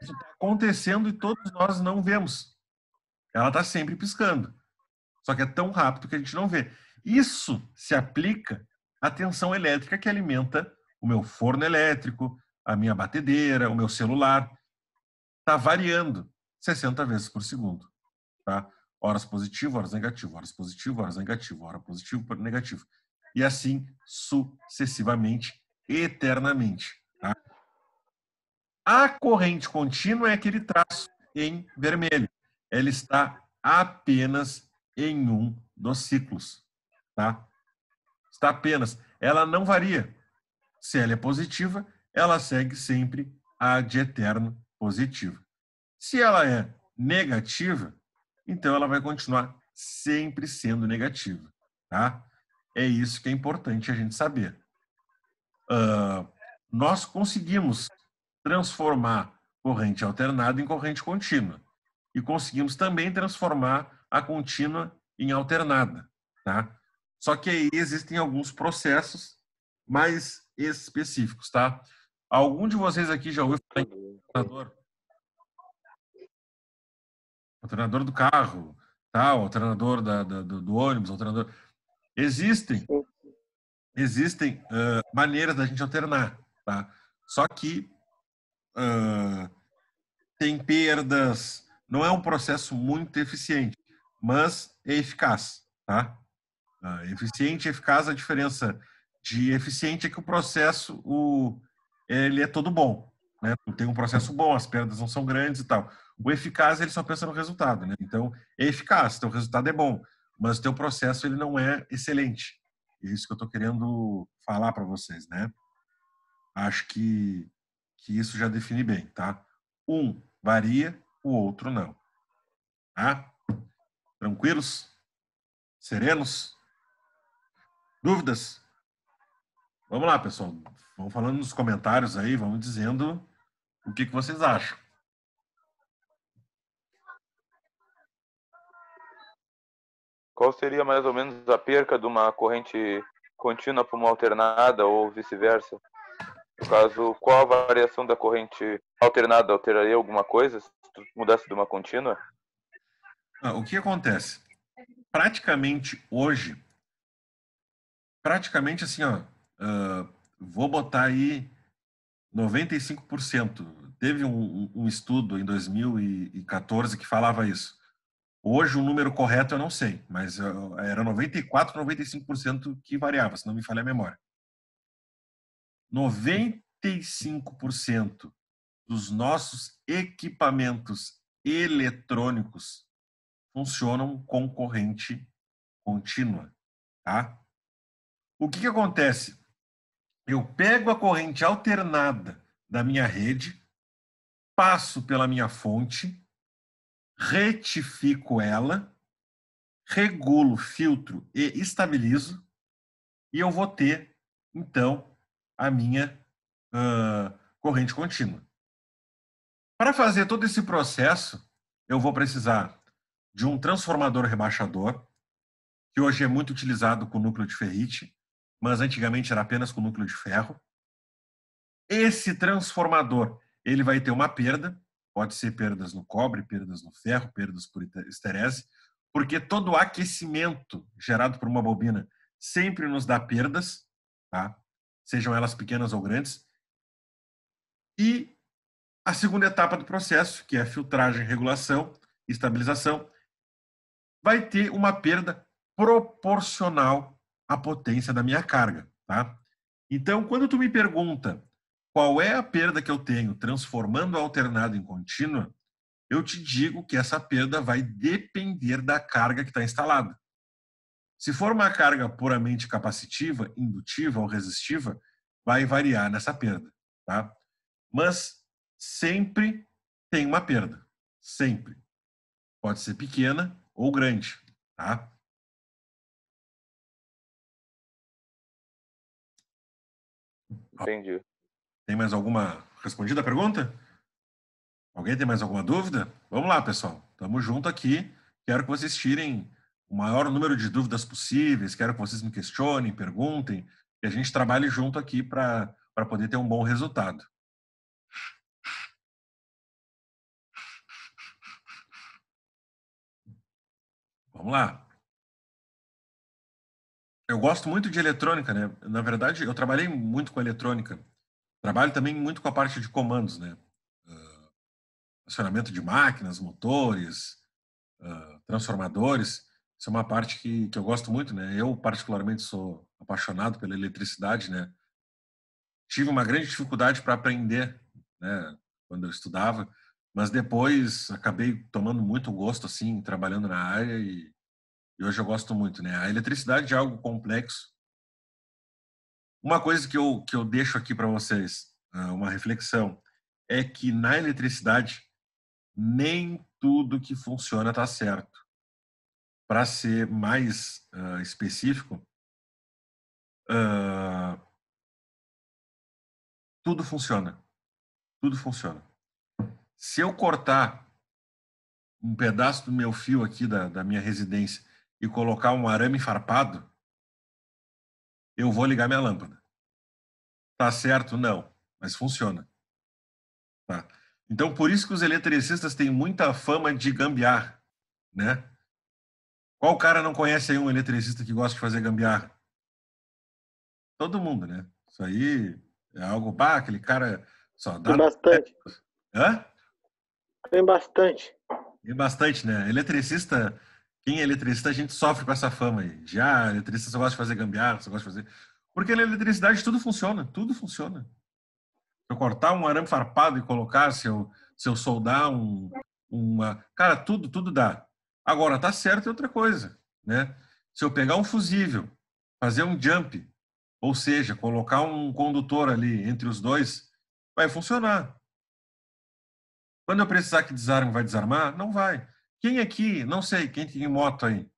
Isso está acontecendo e todos nós não vemos. Ela está sempre piscando. Só que é tão rápido que a gente não vê. Isso se aplica à tensão elétrica que alimenta o meu forno elétrico, a minha batedeira, o meu celular. Está variando 60 vezes por segundo. Tá? Horas positivo, horas negativo, horas positivo, horas negativo, hora positivo, negativo. E assim sucessivamente, eternamente. Tá? A corrente contínua é aquele traço em vermelho. Ela está apenas em um dos ciclos. Tá? Está apenas. Ela não varia. Se ela é positiva, ela segue sempre ad eterno positiva. Se ela é negativa, então ela vai continuar sempre sendo negativa. Tá? É isso que é importante a gente saber. Nós conseguimos transformar corrente alternada em corrente contínua. E conseguimos também transformar a contínua em alternada. Tá? Só que aí existem alguns processos mais específicos. Tá? Algum de vocês aqui já ouviu falar em alternador do carro, tá? O alternador do ônibus, alternador. Existem maneiras da gente alternar. Tá? Só que tem perdas, não é um processo muito eficiente, mas é eficaz, tá? Eficiente e eficaz, a diferença de eficiente é que o processo ele é todo bom, né? Tem um processo bom, as perdas não são grandes e tal. O eficaz, ele só pensa no resultado, né? Então, é eficaz, teu resultado é bom, mas o teu processo ele não é excelente. É isso que eu estou querendo falar para vocês, né? Acho que isso já define bem, tá? Um varia, o outro não. Tá? Tranquilos? Serenos? Dúvidas? Vamos lá, pessoal. Vamos falando nos comentários aí, vamos dizendo o que vocês acham. Qual seria mais ou menos a perca de uma corrente contínua para uma alternada ou vice-versa? No caso, qual a variação da corrente alternada? Alteraria alguma coisa se tu mudasse de uma contínua? O que acontece? Praticamente hoje, assim, ó, vou botar aí 95%. Teve um estudo em 2014 que falava isso. Hoje o número correto eu não sei, mas era 94, 95% que variava, se não me falha a memória. 95% dos nossos equipamentos eletrônicos funcionam com corrente contínua, tá? O que acontece? Eu pego a corrente alternada da minha rede, passo pela minha fonte, retifico ela, regulo, filtro e estabilizo, e eu vou ter, então, a minha corrente contínua. Para fazer todo esse processo, eu vou precisar de um transformador rebaixador, que hoje é muito utilizado com núcleo de ferrite, mas antigamente era apenas com núcleo de ferro. Esse transformador, ele vai ter uma perda, pode ser perdas no cobre, perdas no ferro, perdas por esterese, porque todo o aquecimento gerado por uma bobina sempre nos dá perdas, tá? Sejam elas pequenas ou grandes. E a segunda etapa do processo, que é a filtragem, regulação e estabilização, vai ter uma perda proporcional à potência da minha carga, tá? Então, quando tu me pergunta qual é a perda que eu tenho transformando alternado em contínua, eu te digo que essa perda vai depender da carga que está instalada. Se for uma carga puramente capacitiva, indutiva ou resistiva, vai variar nessa perda, tá? Mas sempre tem uma perda, sempre. Pode ser pequena ou grande, tá? Entendi. Tem mais alguma respondida a pergunta? Alguém tem mais alguma dúvida? Vamos lá, pessoal. Estamos junto aqui. Quero que vocês tirem o maior número de dúvidas possíveis. Quero que vocês me questionem, perguntem. E a gente trabalhe junto aqui para poder ter um bom resultado. Vamos lá. Eu gosto muito de eletrônica, né? Na verdade, eu trabalhei muito com eletrônica. Trabalho também muito com a parte de comandos, né? Acionamento de máquinas, motores, transformadores. Isso é uma parte que eu gosto muito, né? Eu, particularmente, sou apaixonado pela eletricidade, né? Tive uma grande dificuldade para aprender, né? Quando eu estudava, mas depois acabei tomando muito gosto, assim, trabalhando na área e hoje eu gosto muito, né? A eletricidade é algo complexo. Uma coisa que eu deixo aqui para vocês, uma reflexão, é que na eletricidade nem tudo que funciona está certo. Para ser mais específico, tudo funciona. Tudo funciona. Se eu cortar um pedaço do meu fio aqui da minha residência e colocar um arame farpado, eu vou ligar minha lâmpada. Tá certo? Não. Mas funciona. Tá? Então, por isso que os eletricistas têm muita fama de gambiarra, né? Qual cara não conhece aí um eletricista que gosta de fazer gambiarra? Todo mundo, né? Isso aí é algo, pá, aquele cara só dá... Tem bastante. Hã? Tem bastante. Tem bastante, né? Eletricista, quem é eletricista, a gente sofre com essa fama aí. Já, eletricista só gosta de fazer gambiarra, só gosta de fazer... Porque na eletricidade tudo funciona, tudo funciona. Se eu cortar um arame farpado e colocar, se eu soldar uma... Cara, tudo dá. Agora, tá certo é outra coisa, né? Se eu pegar um fusível, fazer um jump, ou seja, colocar um condutor ali entre os dois, vai funcionar. Quando eu precisar que desarme, vai desarmar? Não vai. Quem aqui, não sei, quem tem moto aí?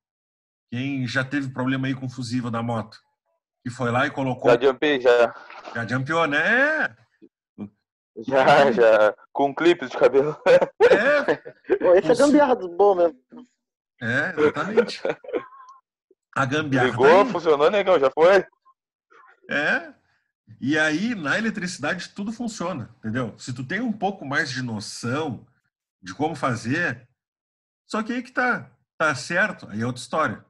Quem já teve problema aí com o fusível da moto? Que foi lá e colocou... Já jumpei, já. Já jumpeou, né? Já. Com clipes de cabelo. Pô, esse é gambiarra dos bons mesmo. Exatamente. A gambiarra Ligou, tá aí. funcionou, negão, já foi? E aí, na eletricidade, tudo funciona, entendeu? Se tu tem um pouco mais de noção de como fazer, só que aí que tá certo, aí é outra história.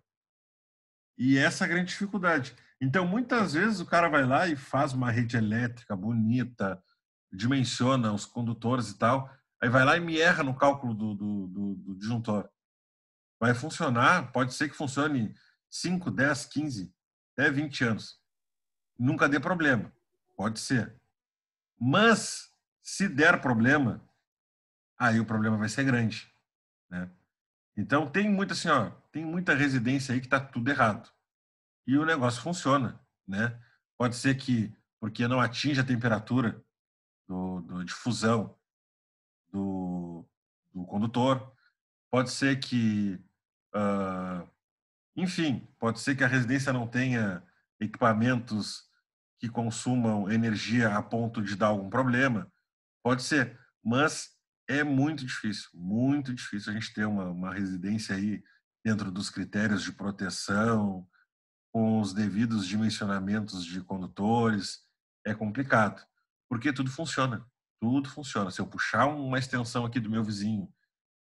E essa é a grande dificuldade. Então, muitas vezes o cara vai lá e faz uma rede elétrica bonita, dimensiona os condutores e tal, aí vai lá e me erra no cálculo do disjuntor. Vai funcionar, pode ser que funcione 5, 10, 15, até 20 anos. Nunca dê problema, pode ser. Mas, se der problema, aí o problema vai ser grande, né? Então, tem muita, assim, ó, tem muita residência aí que está tudo errado. E o negócio funciona, né? Pode ser que, porque não atinge a temperatura de fusão do condutor, pode ser que, enfim, pode ser que a residência não tenha equipamentos que consumam energia a ponto de dar algum problema, pode ser, mas é muito difícil a gente ter uma residência aí dentro dos critérios de proteção, com os devidos dimensionamentos de condutores. É complicado, porque tudo funciona. Tudo funciona. Se eu puxar uma extensão aqui do meu vizinho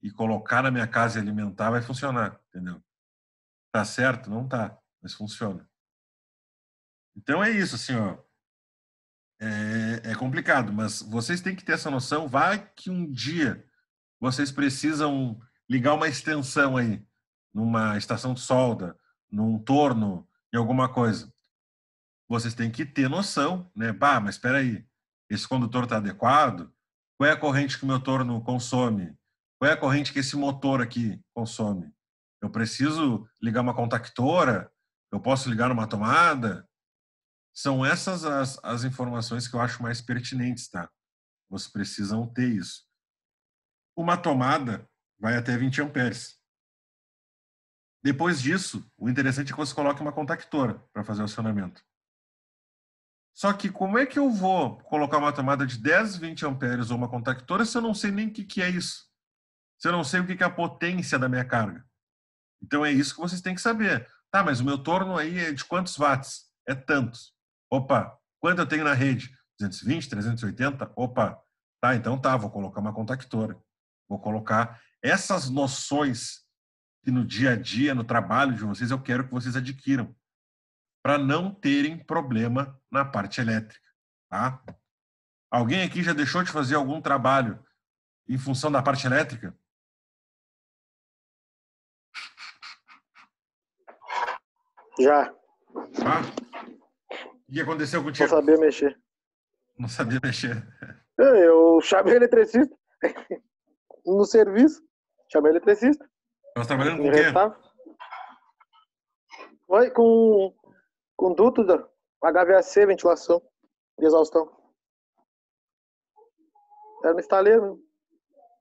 e colocar na minha casa e alimentar, vai funcionar, entendeu? Tá certo? Não tá, mas funciona. Então é isso, assim, ó. É complicado, mas vocês têm que ter essa noção. Vai que um dia vocês precisam ligar uma extensão aí, numa estação de solda, num torno, em alguma coisa. Vocês têm que ter noção, né? Bah, mas espera aí, esse condutor está adequado? Qual é a corrente que o meu torno consome? Qual é a corrente que esse motor aqui consome? Eu preciso ligar uma contactora? Eu posso ligar numa tomada? São essas as informações que eu acho mais pertinentes, tá? Vocês precisam ter isso. Uma tomada vai até 20 amperes. Depois disso, o interessante é que você coloque uma contactora para fazer o acionamento. Só que como é que eu vou colocar uma tomada de 10, 20 amperes ou uma contactora se eu não sei nem o que é isso? Se eu não sei o que é a potência da minha carga? Então é isso que vocês têm que saber. Tá, mas o meu torno aí é de quantos watts? É tantos. Opa, quanto eu tenho na rede? 220, 380? Opa, tá, então tá, vou colocar uma contactora. Vou colocar essas noções que no dia a dia, no trabalho de vocês, eu quero que vocês adquiram para não terem problema na parte elétrica, tá? Alguém aqui já deixou de fazer algum trabalho em função da parte elétrica? Já. Tá? O que aconteceu Não contigo? sabia mexer. Não sabia mexer. Eu chamei eletricista no serviço. Chamei eletricista. Nós trabalhando com Me o quê? restava. Foi com duto da HVAC, ventilação de exaustão. Era no estaleiro mesmo.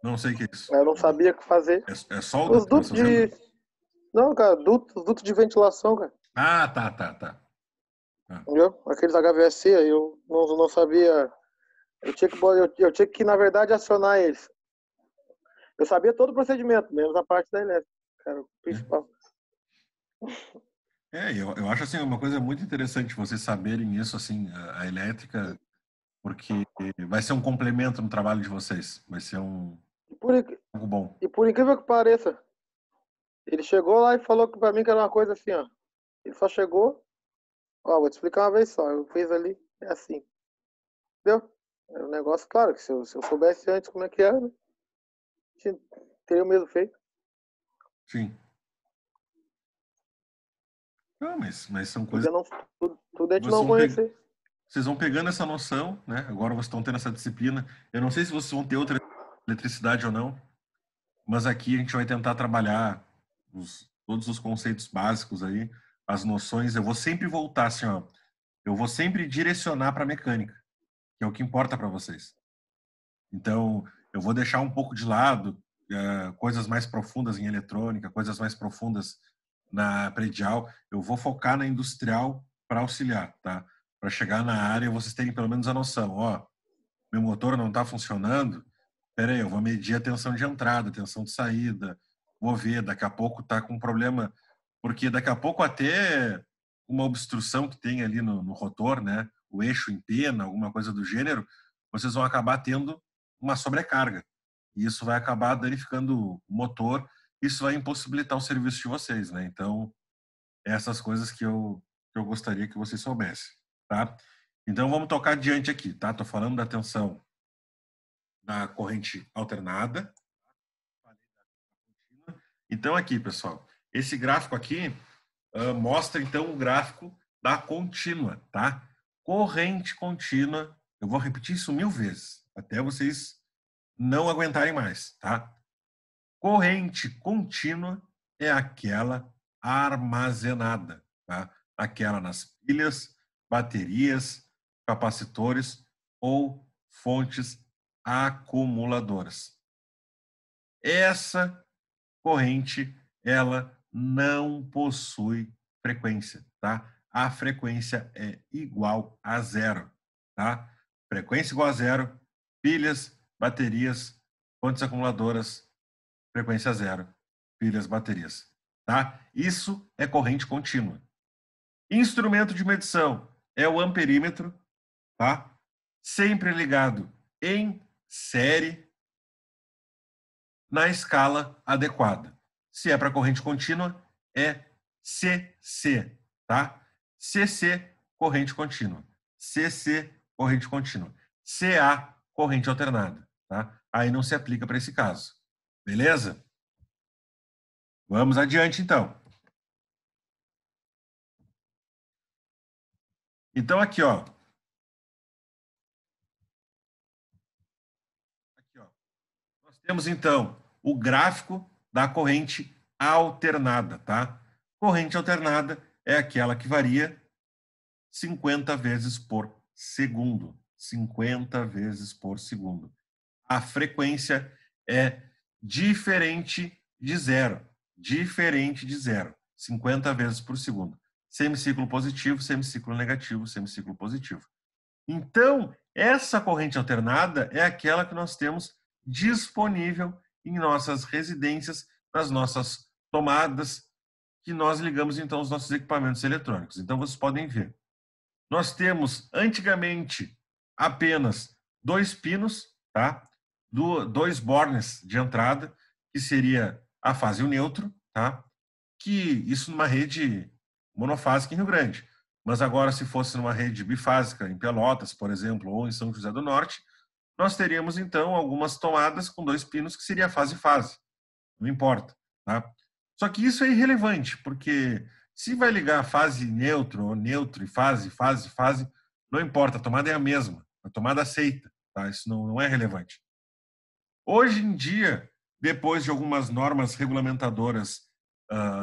Não sei o que é isso. Eu não sabia o que fazer. É solda Os que nós dutos de. fazemos? Não, cara, os dutos de ventilação, cara. Ah, tá. Entendeu? Aqueles HVAC, aí eu não sabia. Eu tinha que, na verdade, acionar eles. Eu sabia todo o procedimento, menos a parte da elétrica, cara, o principal. Eu acho assim uma coisa muito interessante vocês saberem isso, assim, a elétrica, porque vai ser um complemento no trabalho de vocês. Vai ser algo bom. E por incrível que pareça, ele chegou lá e falou pra mim que era uma coisa assim, ó. Ele só chegou, ó, vou te explicar uma vez só. Eu fiz ali, é assim. Entendeu? É um negócio, claro, que se eu soubesse antes como é que era, né? Teria o mesmo feito. Sim. Não, mas são coisas. Tudo é de não conhecer. Vocês vão pegando essa noção, né? Agora vocês estão tendo essa disciplina. Eu não sei se vocês vão ter outra eletricidade ou não, mas aqui a gente vai tentar trabalhar todos os conceitos básicos aí, as noções. Eu vou sempre voltar assim, ó. Eu vou sempre direcionar para a mecânica, que é o que importa para vocês. Então, eu vou deixar um pouco de lado coisas mais profundas em eletrônica, coisas mais profundas na predial. Eu vou focar na industrial para auxiliar, tá? Para chegar na área, vocês terem pelo menos a noção. Ó, meu motor não está funcionando. Espera aí, eu vou medir a tensão de entrada, a tensão de saída. Vou ver, daqui a pouco está com problema, porque daqui a pouco até uma obstrução que tem ali no rotor, né? O eixo em pena, alguma coisa do gênero, vocês vão acabar tendo uma sobrecarga. E isso vai acabar danificando o motor, isso vai impossibilitar o serviço de vocês, né? Então, essas coisas que eu gostaria que vocês soubessem, tá? Então, vamos tocar adiante aqui, tá? Tô falando da tensão da corrente alternada. Então, aqui, pessoal, esse gráfico aqui mostra, então, o gráfico da contínua, tá? Corrente contínua, eu vou repetir isso 1000 vezes, até vocês não aguentarem mais, tá? Corrente contínua é aquela armazenada, tá? Aquela nas pilhas, baterias, capacitores ou fontes acumuladoras. Essa corrente, ela não possui frequência, tá? A frequência é igual a zero, tá? Frequência igual a zero, pilhas, baterias, fontes acumuladoras, frequência zero, pilhas, baterias. Tá? Isso é corrente contínua. Instrumento de medição é o amperímetro, tá? Sempre ligado em série na escala adequada. Se é para corrente contínua, é CC, tá? CC, corrente contínua. CC, corrente contínua. CA, corrente alternada, tá? Aí não se aplica para esse caso. Beleza? Vamos adiante, então. Então, aqui, ó. Nós temos, então, o gráfico da corrente alternada, tá? Corrente alternada é aquela que varia 50 vezes por segundo. 50 vezes por segundo. A frequência é diferente de zero. Diferente de zero. 50 vezes por segundo. Semiciclo positivo, semiciclo negativo, semiciclo positivo. Então, essa corrente alternada é aquela que nós temos disponível em nossas residências, nas nossas tomadas, que nós ligamos, então, os nossos equipamentos eletrônicos. Então, vocês podem ver. Nós temos, antigamente, apenas 2 pinos, tá? 2 bornes de entrada, que seria a fase e o neutro, tá? Que isso numa rede monofásica em Rio Grande. Mas agora, se fosse numa rede bifásica, em Pelotas, por exemplo, ou em São José do Norte, nós teríamos, então, algumas tomadas com 2 pinos, que seria fase e fase. Não importa, tá? Só que isso é irrelevante, porque se vai ligar fase neutro, ou neutro e fase, fase, fase, não importa, a tomada é a mesma, a tomada aceita, tá? Isso não é relevante. Hoje em dia, depois de algumas normas regulamentadoras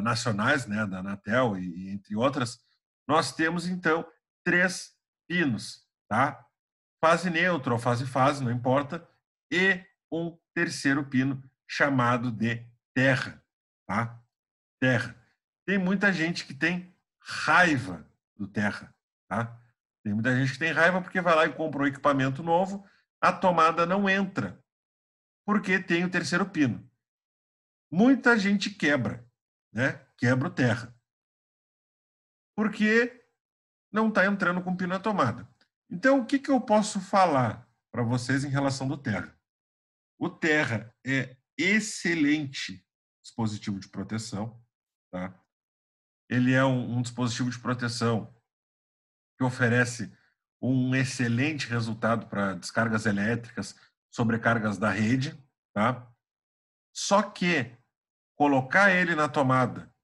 nacionais, né, da Anatel e entre outras, nós temos, então, 3 pinos, tá? Fase neutra ou fase-fase, não importa, e um terceiro pino chamado de terra, tá? Terra. Tem muita gente que tem raiva do terra, tá? Tem muita gente que tem raiva porque vai lá e compra um equipamento novo, a tomada não entra, porque tem o terceiro pino. Muita gente quebra, né? Quebra o terra. Porque não está entrando com pino na tomada. Então, o que eu posso falar para vocês em relação do terra? O terra é excelente dispositivo de proteção, tá? Ele é um dispositivo de proteção que oferece um excelente resultado para descargas elétricas, sobrecargas da rede, tá? Só que colocar ele na tomada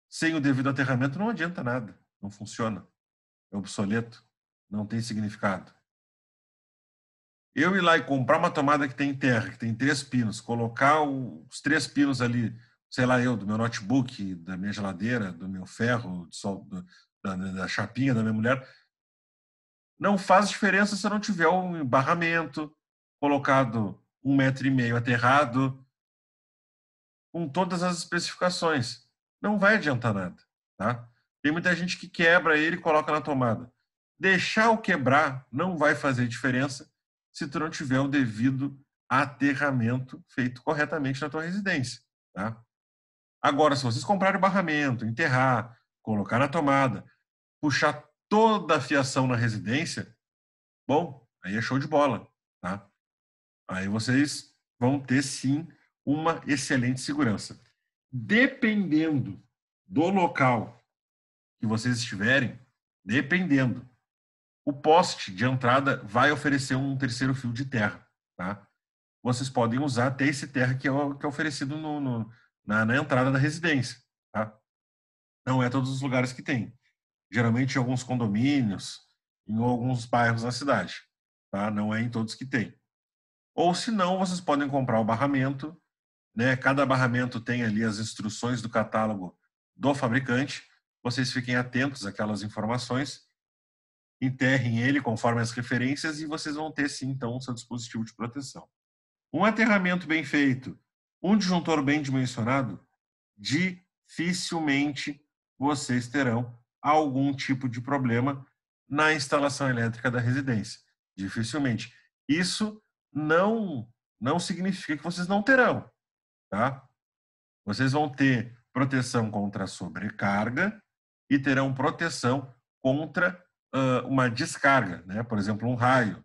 sem o devido aterramento não adianta nada, não funciona, é obsoleto, não tem significado. Eu ir lá e comprar uma tomada que tem terra, que tem 3 pinos, colocar os 3 pinos ali, sei lá, do meu notebook, da minha geladeira, do meu ferro, da chapinha da minha mulher, não faz diferença se eu não tiver um barramento colocado 1,5 metro aterrado, com todas as especificações. Não vai adiantar nada, tá? Tem muita gente que quebra ele e coloca na tomada. Deixar o quebrar não vai fazer diferença se tu não tiver o devido aterramento feito corretamente na tua residência, tá? Agora, se vocês comprarem o barramento, enterrar, colocar na tomada, puxar toda a fiação na residência, bom, aí é show de bola, tá? Aí vocês vão ter, sim, uma excelente segurança. Dependendo do local que vocês estiverem, dependendo, o poste de entrada vai oferecer um terceiro fio de terra, tá? Vocês podem usar até esse terra que é oferecido na entrada da residência, tá? Não é todos os lugares que tem. Geralmente em alguns condomínios, em alguns bairros da cidade, tá? Não é em todos que tem. Ou se não, vocês podem comprar o barramento, né? Cada barramento tem ali as instruções do catálogo do fabricante. Vocês fiquem atentos àquelas informações, enterrem ele conforme as referências e vocês vão ter, sim, então, o seu dispositivo de proteção. Um aterramento bem feito, um disjuntor bem dimensionado, dificilmente vocês terão algum tipo de problema na instalação elétrica da residência. Dificilmente. Isso não não significa que vocês não terão, tá? Vocês vão ter proteção contra sobrecarga e terão proteção contra uma descarga, né? Por exemplo, um raio,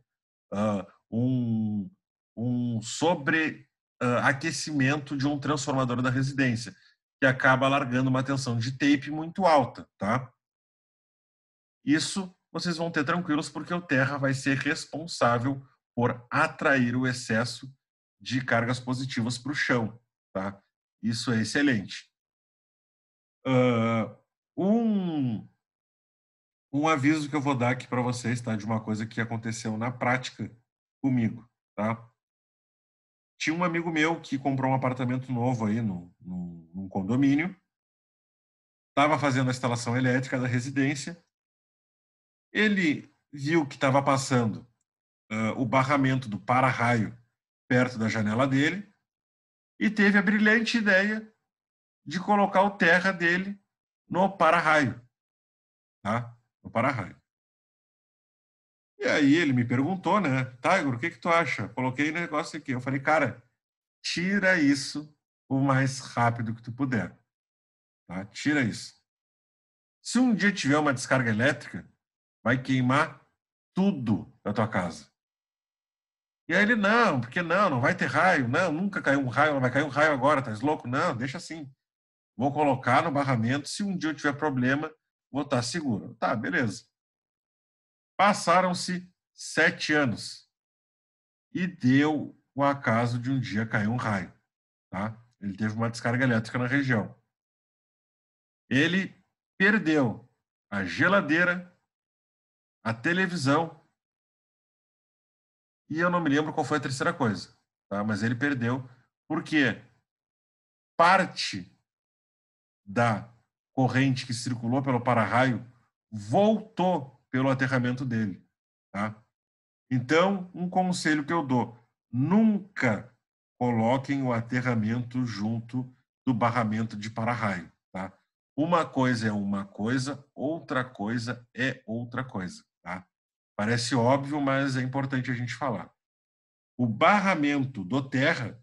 um sobreaquecimento de um transformador da residência, que acaba largando uma tensão de tape muito alta, tá? Isso vocês vão ter tranquilos, porque o terra vai ser responsável por atrair o excesso de cargas positivas para o chão, tá? Isso é excelente. Um aviso que eu vou dar aqui para vocês, tá? De uma coisa que aconteceu na prática comigo, tá? Tinha um amigo meu que comprou um apartamento novo aí num condomínio, estava fazendo a instalação elétrica da residência, ele viu que estava passando o barramento do para-raio perto da janela dele e teve a brilhante ideia de colocar o terra dele no para-raio, tá? No para-raio. E aí ele me perguntou, né? Tá, Igor, o que tu acha? Coloquei negócio aqui. Eu falei, cara, tira isso o mais rápido que tu puder, tá? Tira isso. Se um dia tiver uma descarga elétrica, vai queimar tudo da tua casa. E aí ele, não, porque não vai ter raio. Não, nunca caiu um raio, não vai cair um raio agora, tá louco? Não, deixa assim. Vou colocar no barramento, se um dia eu tiver problema, vou estar seguro. Tá, beleza. Passaram-se 7 anos e deu o acaso de um dia cair um raio, tá? Ele teve uma descarga elétrica na região. Ele perdeu a geladeira, a televisão e eu não me lembro qual foi a terceira coisa, tá? Mas ele perdeu porque parte da corrente que circulou pelo para-raio voltou pelo aterramento dele, tá? Então, um conselho que eu dou: nunca coloquem o aterramento junto do barramento de para-raio, tá? Uma coisa é uma coisa, outra coisa é outra coisa, tá? Parece óbvio, mas é importante a gente falar. O barramento do terra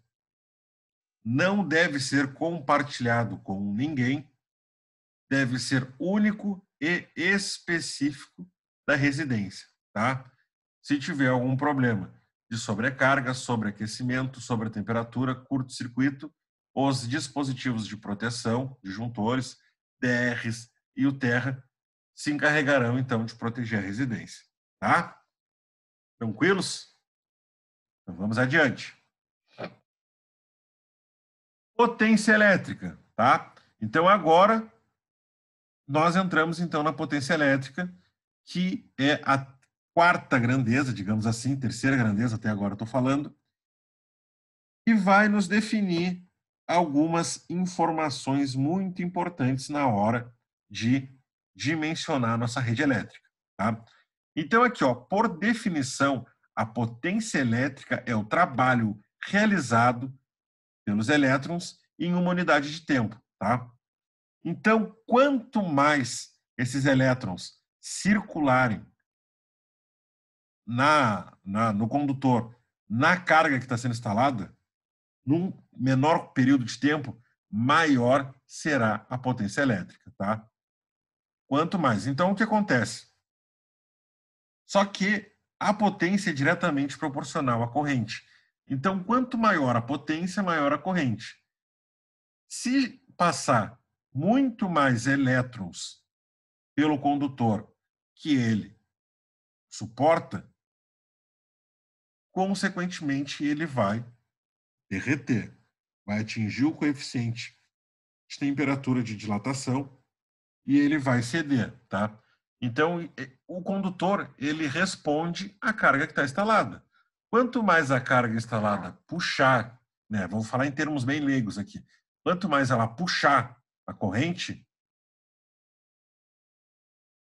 não deve ser compartilhado com ninguém, deve ser único e específico da residência, tá? Se tiver algum problema de sobrecarga, sobreaquecimento, sobretemperatura, curto-circuito, os dispositivos de proteção, disjuntores, DRs e o terra se encarregarão, então, de proteger a residência, tá? Tranquilos? Então, vamos adiante. Potência elétrica, tá? Então, agora, nós entramos, então, na potência elétrica, que é a quarta grandeza, digamos assim, terceira grandeza, até agora estou falando, e vai nos definir algumas informações muito importantes na hora de dimensionar nossa rede elétrica, tá? Então, aqui, ó, por definição, a potência elétrica é o trabalho realizado pelos elétrons em uma unidade de tempo, tá? Então, quanto mais esses elétrons circularem no condutor, na carga que está sendo instalada, num menor período de tempo, maior será a potência elétrica, tá? Quanto mais. Então, o que acontece? Só que a potência é diretamente proporcional à corrente. Então, quanto maior a potência, maior a corrente. Se passar muito mais elétrons pelo condutor que ele suporta, consequentemente, ele vai derreter, vai atingir o coeficiente de temperatura de dilatação e ele vai ceder, tá? Então, o condutor, ele responde à carga que está instalada. Quanto mais a carga instalada puxar, né, vamos falar em termos bem leigos aqui, quanto mais ela puxar a corrente,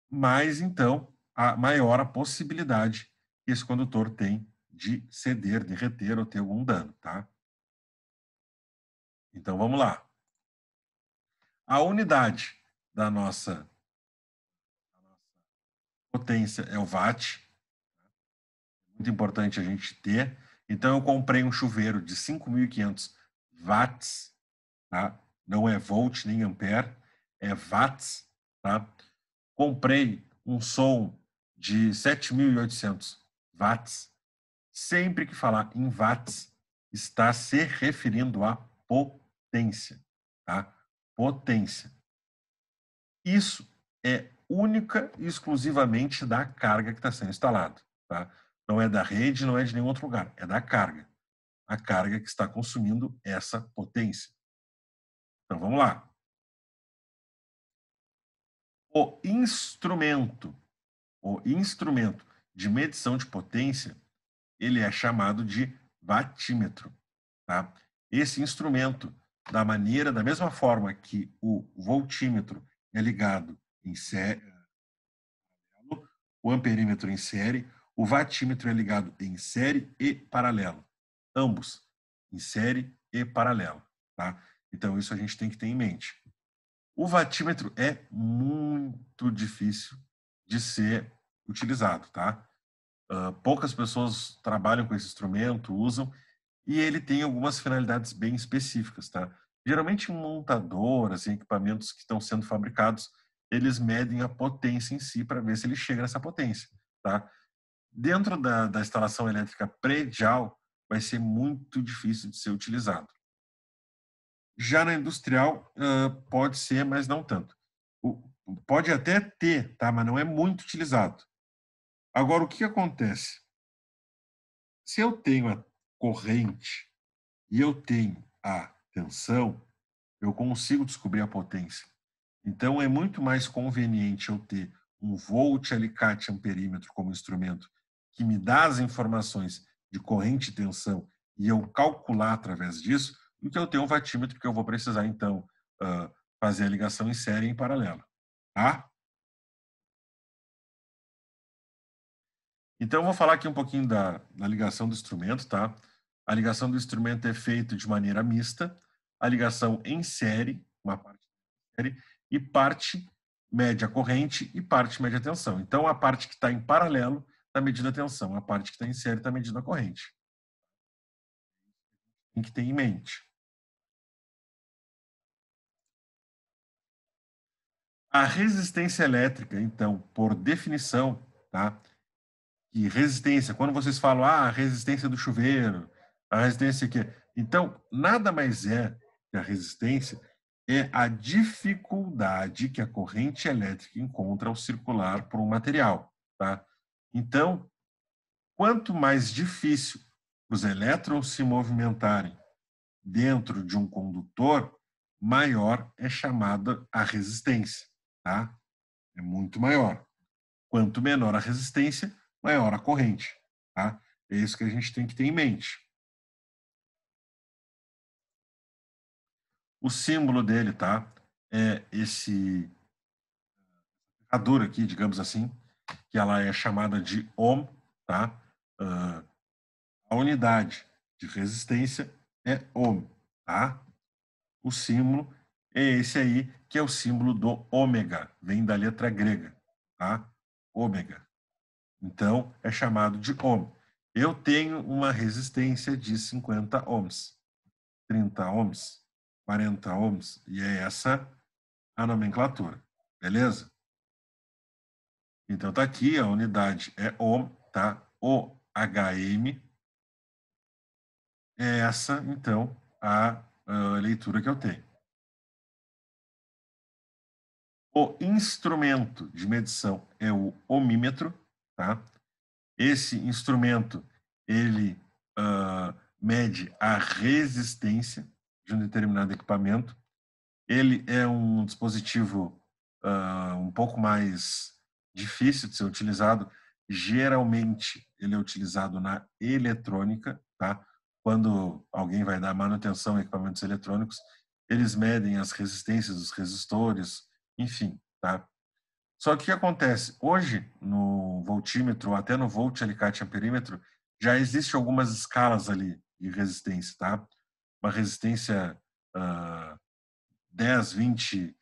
mais, então, maior a possibilidade que esse condutor tem de ceder, derreter ou ter algum dano, tá? Então, vamos lá. A unidade da nossa potência é o watt. Muito importante a gente ter. Então, eu comprei um chuveiro de 5.500 watts, tá? Não é volt nem ampere, é watts, tá? Comprei um som de 7.800 watts. Sempre que falar em watts, está se referindo à potência, tá? Potência. Isso é única e exclusivamente da carga que está sendo instalada, tá? Não é da rede, não é de nenhum outro lugar, é da carga. A carga que está consumindo essa potência. Então, vamos lá. O instrumento de medição de potência, ele é chamado de watímetro, tá? Esse instrumento, da mesma forma que o voltímetro é ligado em série, o amperímetro em série, o watímetro é ligado em série e paralelo. Ambos, em série e paralelo, tá? Então, isso a gente tem que ter em mente. O watímetro é muito difícil de ser utilizado, tá? Poucas pessoas trabalham com esse instrumento, usam, e ele tem algumas finalidades bem específicas, tá? Geralmente em montadoras e equipamentos que estão sendo fabricados, eles medem a potência em si para ver se ele chega nessa potência, tá? Dentro da instalação elétrica predial, vai ser muito difícil de ser utilizado. Já na industrial, pode ser, mas não tanto. Pode até ter, tá? Mas não é muito utilizado. Agora, o que acontece? Se eu tenho a corrente e eu tenho a tensão, eu consigo descobrir a potência. Então, é muito mais conveniente eu ter um volt, alicate, amperímetro como instrumento que me dá as informações de corrente e tensão e eu calcular através disso, do que eu ter um watímetro que eu vou precisar, então, fazer a ligação em série e em paralelo. Tá? Então, eu vou falar aqui um pouquinho da ligação do instrumento, tá? A ligação do instrumento é feita de maneira mista, a ligação em série, uma parte em série, e parte mede a corrente e parte mede a tensão. Então, a parte que está em paralelo está medindo a tensão, a parte que está em série está medindo a corrente. Tem que ter em mente. A resistência elétrica, então, por definição, tá? E resistência, quando vocês falam, a resistência do chuveiro, a resistência que... Então, nada mais é que a resistência é a dificuldade que a corrente elétrica encontra ao circular por um material, tá? Então, quanto mais difícil os elétrons se movimentarem dentro de um condutor, maior é chamada a resistência, tá? É muito maior. Quanto menor a resistência, maior a corrente, tá? É isso que a gente tem que ter em mente. O símbolo dele, tá? É esse ferradura aqui, digamos assim, que ela é chamada de ohm, tá? A unidade de resistência é ohm, tá? O símbolo é esse aí, que é o símbolo do ômega, vem da letra grega, tá? Ômega. Então, é chamado de ohm. Eu tenho uma resistência de 50 ohms, 30 ohms, 40 ohms, e é essa a nomenclatura, beleza? Então, tá aqui, a unidade é ohm, tá? O HM é essa, então, a leitura que eu tenho. O instrumento de medição é o ohmímetro, tá? Esse instrumento, ele mede a resistência de um determinado equipamento. Ele é um dispositivo um pouco mais difícil de ser utilizado. Geralmente, ele é utilizado na eletrônica, tá? Quando alguém vai dar manutenção em equipamentos eletrônicos, eles medem as resistências dos resistores, enfim, tá? Só que o que acontece? Hoje, no voltímetro, ou até no volt, alicate, amperímetro, já existe algumas escalas ali de resistência, tá? Uma resistência 10, 20,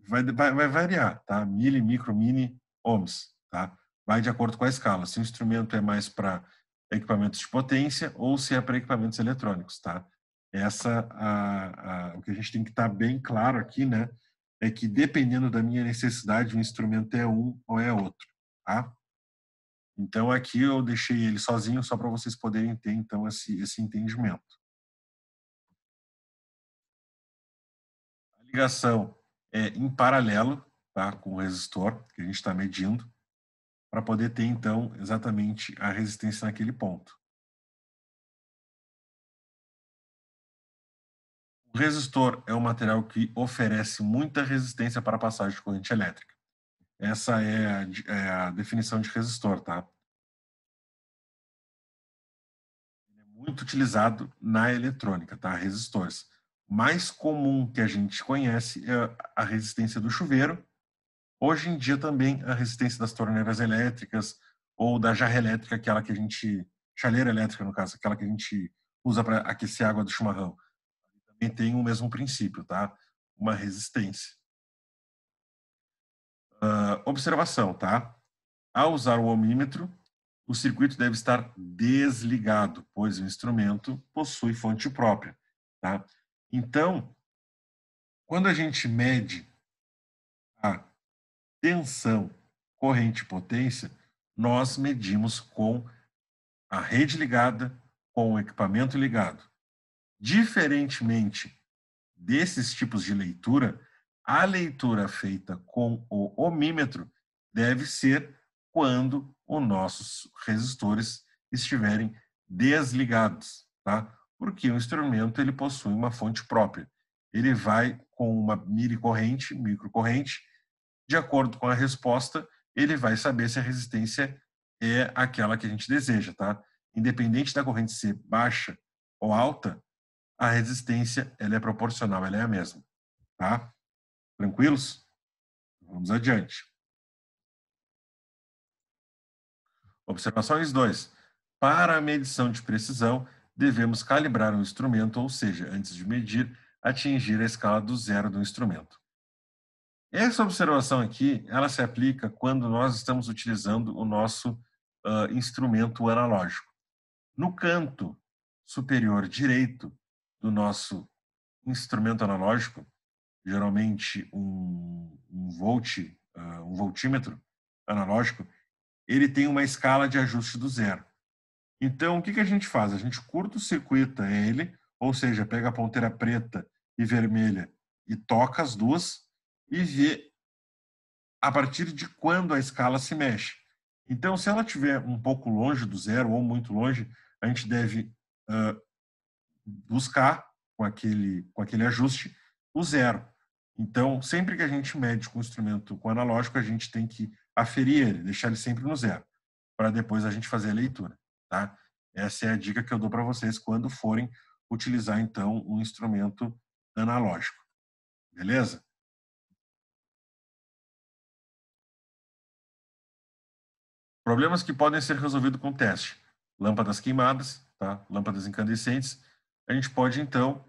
vai variar, tá? Micro, mini, ohms, tá? Vai de acordo com a escala. Se o instrumento é mais para equipamentos de potência ou se é para equipamentos eletrônicos, tá? O que a gente tem que estar bem claro aqui, né, é que dependendo da minha necessidade, o instrumento é um ou é outro, tá? Então aqui eu deixei ele sozinho só para vocês poderem ter então esse entendimento. A ligação é em paralelo, tá, com o resistor que a gente está medindo, para poder ter então exatamente a resistência naquele ponto. O resistor é um material que oferece muita resistência para a passagem de corrente elétrica. Essa é a definição de resistor, tá? Ele é muito utilizado na eletrônica, tá? Resistores. Mais comum que a gente conhece é a resistência do chuveiro. Hoje em dia também a resistência das torneiras elétricas ou da jarra elétrica, aquela que a gente... chaleira elétrica, no caso, aquela que a gente usa para aquecer a água do chimarrão. Também tem o mesmo princípio, tá? Uma resistência. Observação, tá? Ao usar o ohmímetro, o circuito deve estar desligado, pois o instrumento possui fonte própria, tá? Então, quando a gente mede a tensão, corrente e potência, nós medimos com a rede ligada, com o equipamento ligado. Diferentemente desses tipos de leitura, a leitura feita com o ohmímetro deve ser quando os nossos resistores estiverem desligados, tá? Porque o instrumento ele possui uma fonte própria. Ele vai com uma microcorrente, de acordo com a resposta, ele vai saber se a resistência é aquela que a gente deseja, tá? Independente da corrente ser baixa ou alta, a resistência ela é proporcional, ela é a mesma, tá? Tranquilos? Vamos adiante. Observações 2. Para a medição de precisão, devemos calibrar o instrumento, ou seja, antes de medir, atingir a escala do zero do instrumento. Essa observação aqui, ela se aplica quando nós estamos utilizando o nosso instrumento analógico. No canto superior direito do nosso instrumento analógico, geralmente um voltímetro analógico, ele tem uma escala de ajuste do zero. Então, o que a gente faz? A gente curta-circuita ele, ou seja, pega a ponteira preta e vermelha e toca as duas e vê a partir de quando a escala se mexe. Então, se ela estiver um pouco longe do zero ou muito longe, a gente deve buscar com aquele ajuste o zero. Então, sempre que a gente mede com o instrumento com analógico, a gente tem que aferir ele, deixar ele sempre no zero, para depois a gente fazer a leitura, tá? Essa é a dica que eu dou para vocês quando forem utilizar, então, um instrumento analógico. Beleza? Problemas que podem ser resolvidos com teste. Lâmpadas queimadas, tá? Lâmpadas incandescentes. A gente pode, então,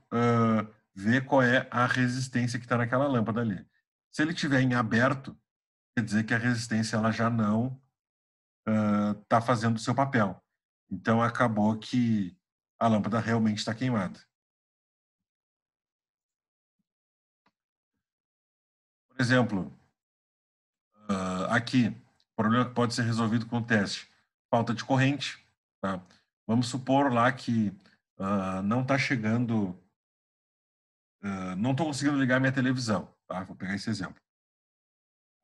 ver qual é a resistência que está naquela lâmpada ali. Se ele estiver em aberto, quer dizer que a resistência ela já não está fazendo o seu papel. Então, acabou que a lâmpada realmente está queimada. Por exemplo, aqui, problema que pode ser resolvido com o teste. Falta de corrente. Tá? Vamos supor lá que não está chegando... não estou conseguindo ligar minha televisão. Tá? Vou pegar esse exemplo.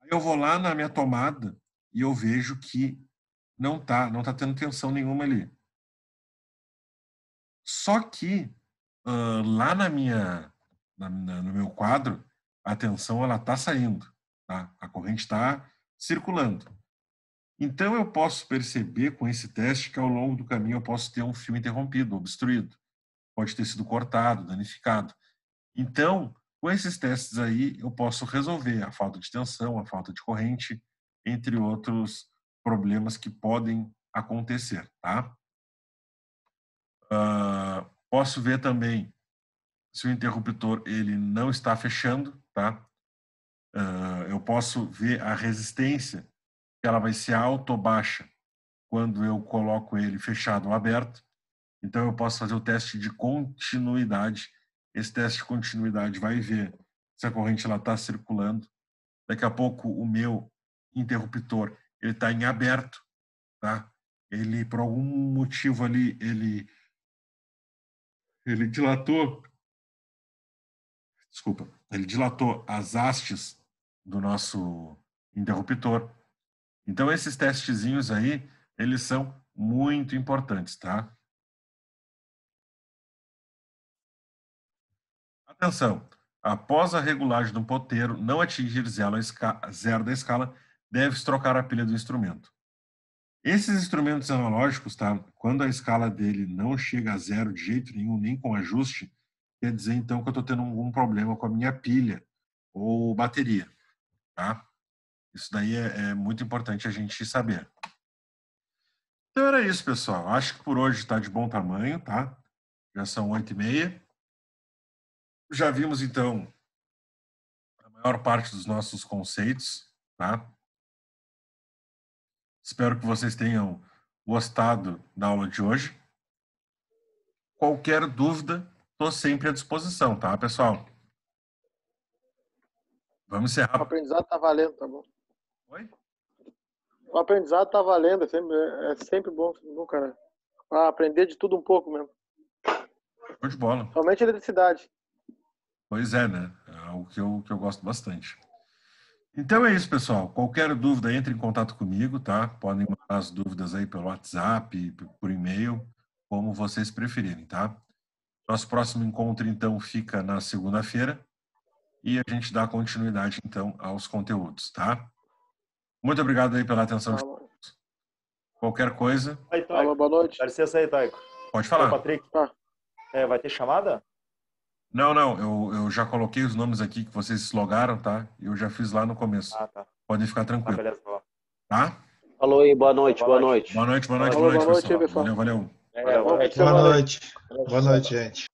Aí eu vou lá na minha tomada e eu vejo que não tá tendo tensão nenhuma ali. Só que lá no meu quadro, a tensão ela está saindo, tá? A corrente está circulando. Então eu posso perceber com esse teste que ao longo do caminho eu posso ter um fio interrompido, obstruído. Pode ter sido cortado, danificado. Então, com esses testes aí, eu posso resolver a falta de tensão, a falta de corrente, entre outros problemas que podem acontecer, tá? Posso ver também se o interruptor ele não está fechando, tá? Eu posso ver a resistência, que ela vai ser alta ou baixa, quando eu coloco ele fechado ou aberto. Então, eu posso fazer o teste de continuidade. Esse teste de continuidade vai ver se a corrente está circulando. Daqui a pouco, o meu interruptor ele está em aberto. Tá? Ele, por algum motivo ali, ele dilatou. Desculpa. Ele dilatou as hastes do nosso interruptor. Então, esses testezinhos aí, eles são muito importantes, tá? Atenção! Após a regulagem do ponteiro não atingir zero da escala, deve-se trocar a pilha do instrumento. Esses instrumentos analógicos, tá? Quando a escala dele não chega a zero de jeito nenhum, nem com ajuste, quer dizer, então, que eu estou tendo algum problema com a minha pilha ou bateria, tá? Isso daí é muito importante a gente saber. Então era isso, pessoal. Acho que por hoje está de bom tamanho, tá? Já são 8h30. Já vimos, então, a maior parte dos nossos conceitos, tá? Espero que vocês tenham gostado da aula de hoje. Qualquer dúvida, estou sempre à disposição, tá, pessoal? Vamos O encerrar. aprendizado tá valendo, tá bom? Oi? O aprendizado tá valendo, é sempre bom, cara. Aprender de tudo um pouco mesmo. Show de bola. Somente eletricidade. Pois é, né? É algo que eu gosto bastante. Então é isso, pessoal. Qualquer dúvida, entre em contato comigo, tá? Podem mandar as dúvidas aí pelo WhatsApp, por e-mail, como vocês preferirem, tá? Nosso próximo encontro, então, fica na segunda-feira e a gente dá continuidade, então, aos conteúdos, tá? Muito obrigado aí pela atenção de todos. Qualquer coisa... Aí, Taico. Alô, boa noite. Dá licença aí, Taico. Pode falar. Ô, Patrick. Vai ter chamada? Não. Eu já coloquei os nomes aqui que vocês logaram, tá? E eu já fiz lá no começo. Ah, tá. Podem ficar tranquilos. Beleza, boa. Tá? Falou aí, boa noite, Boa noite. Boa noite, Boa noite, pessoal. pessoal. Valeu. Boa noite. Boa noite, gente.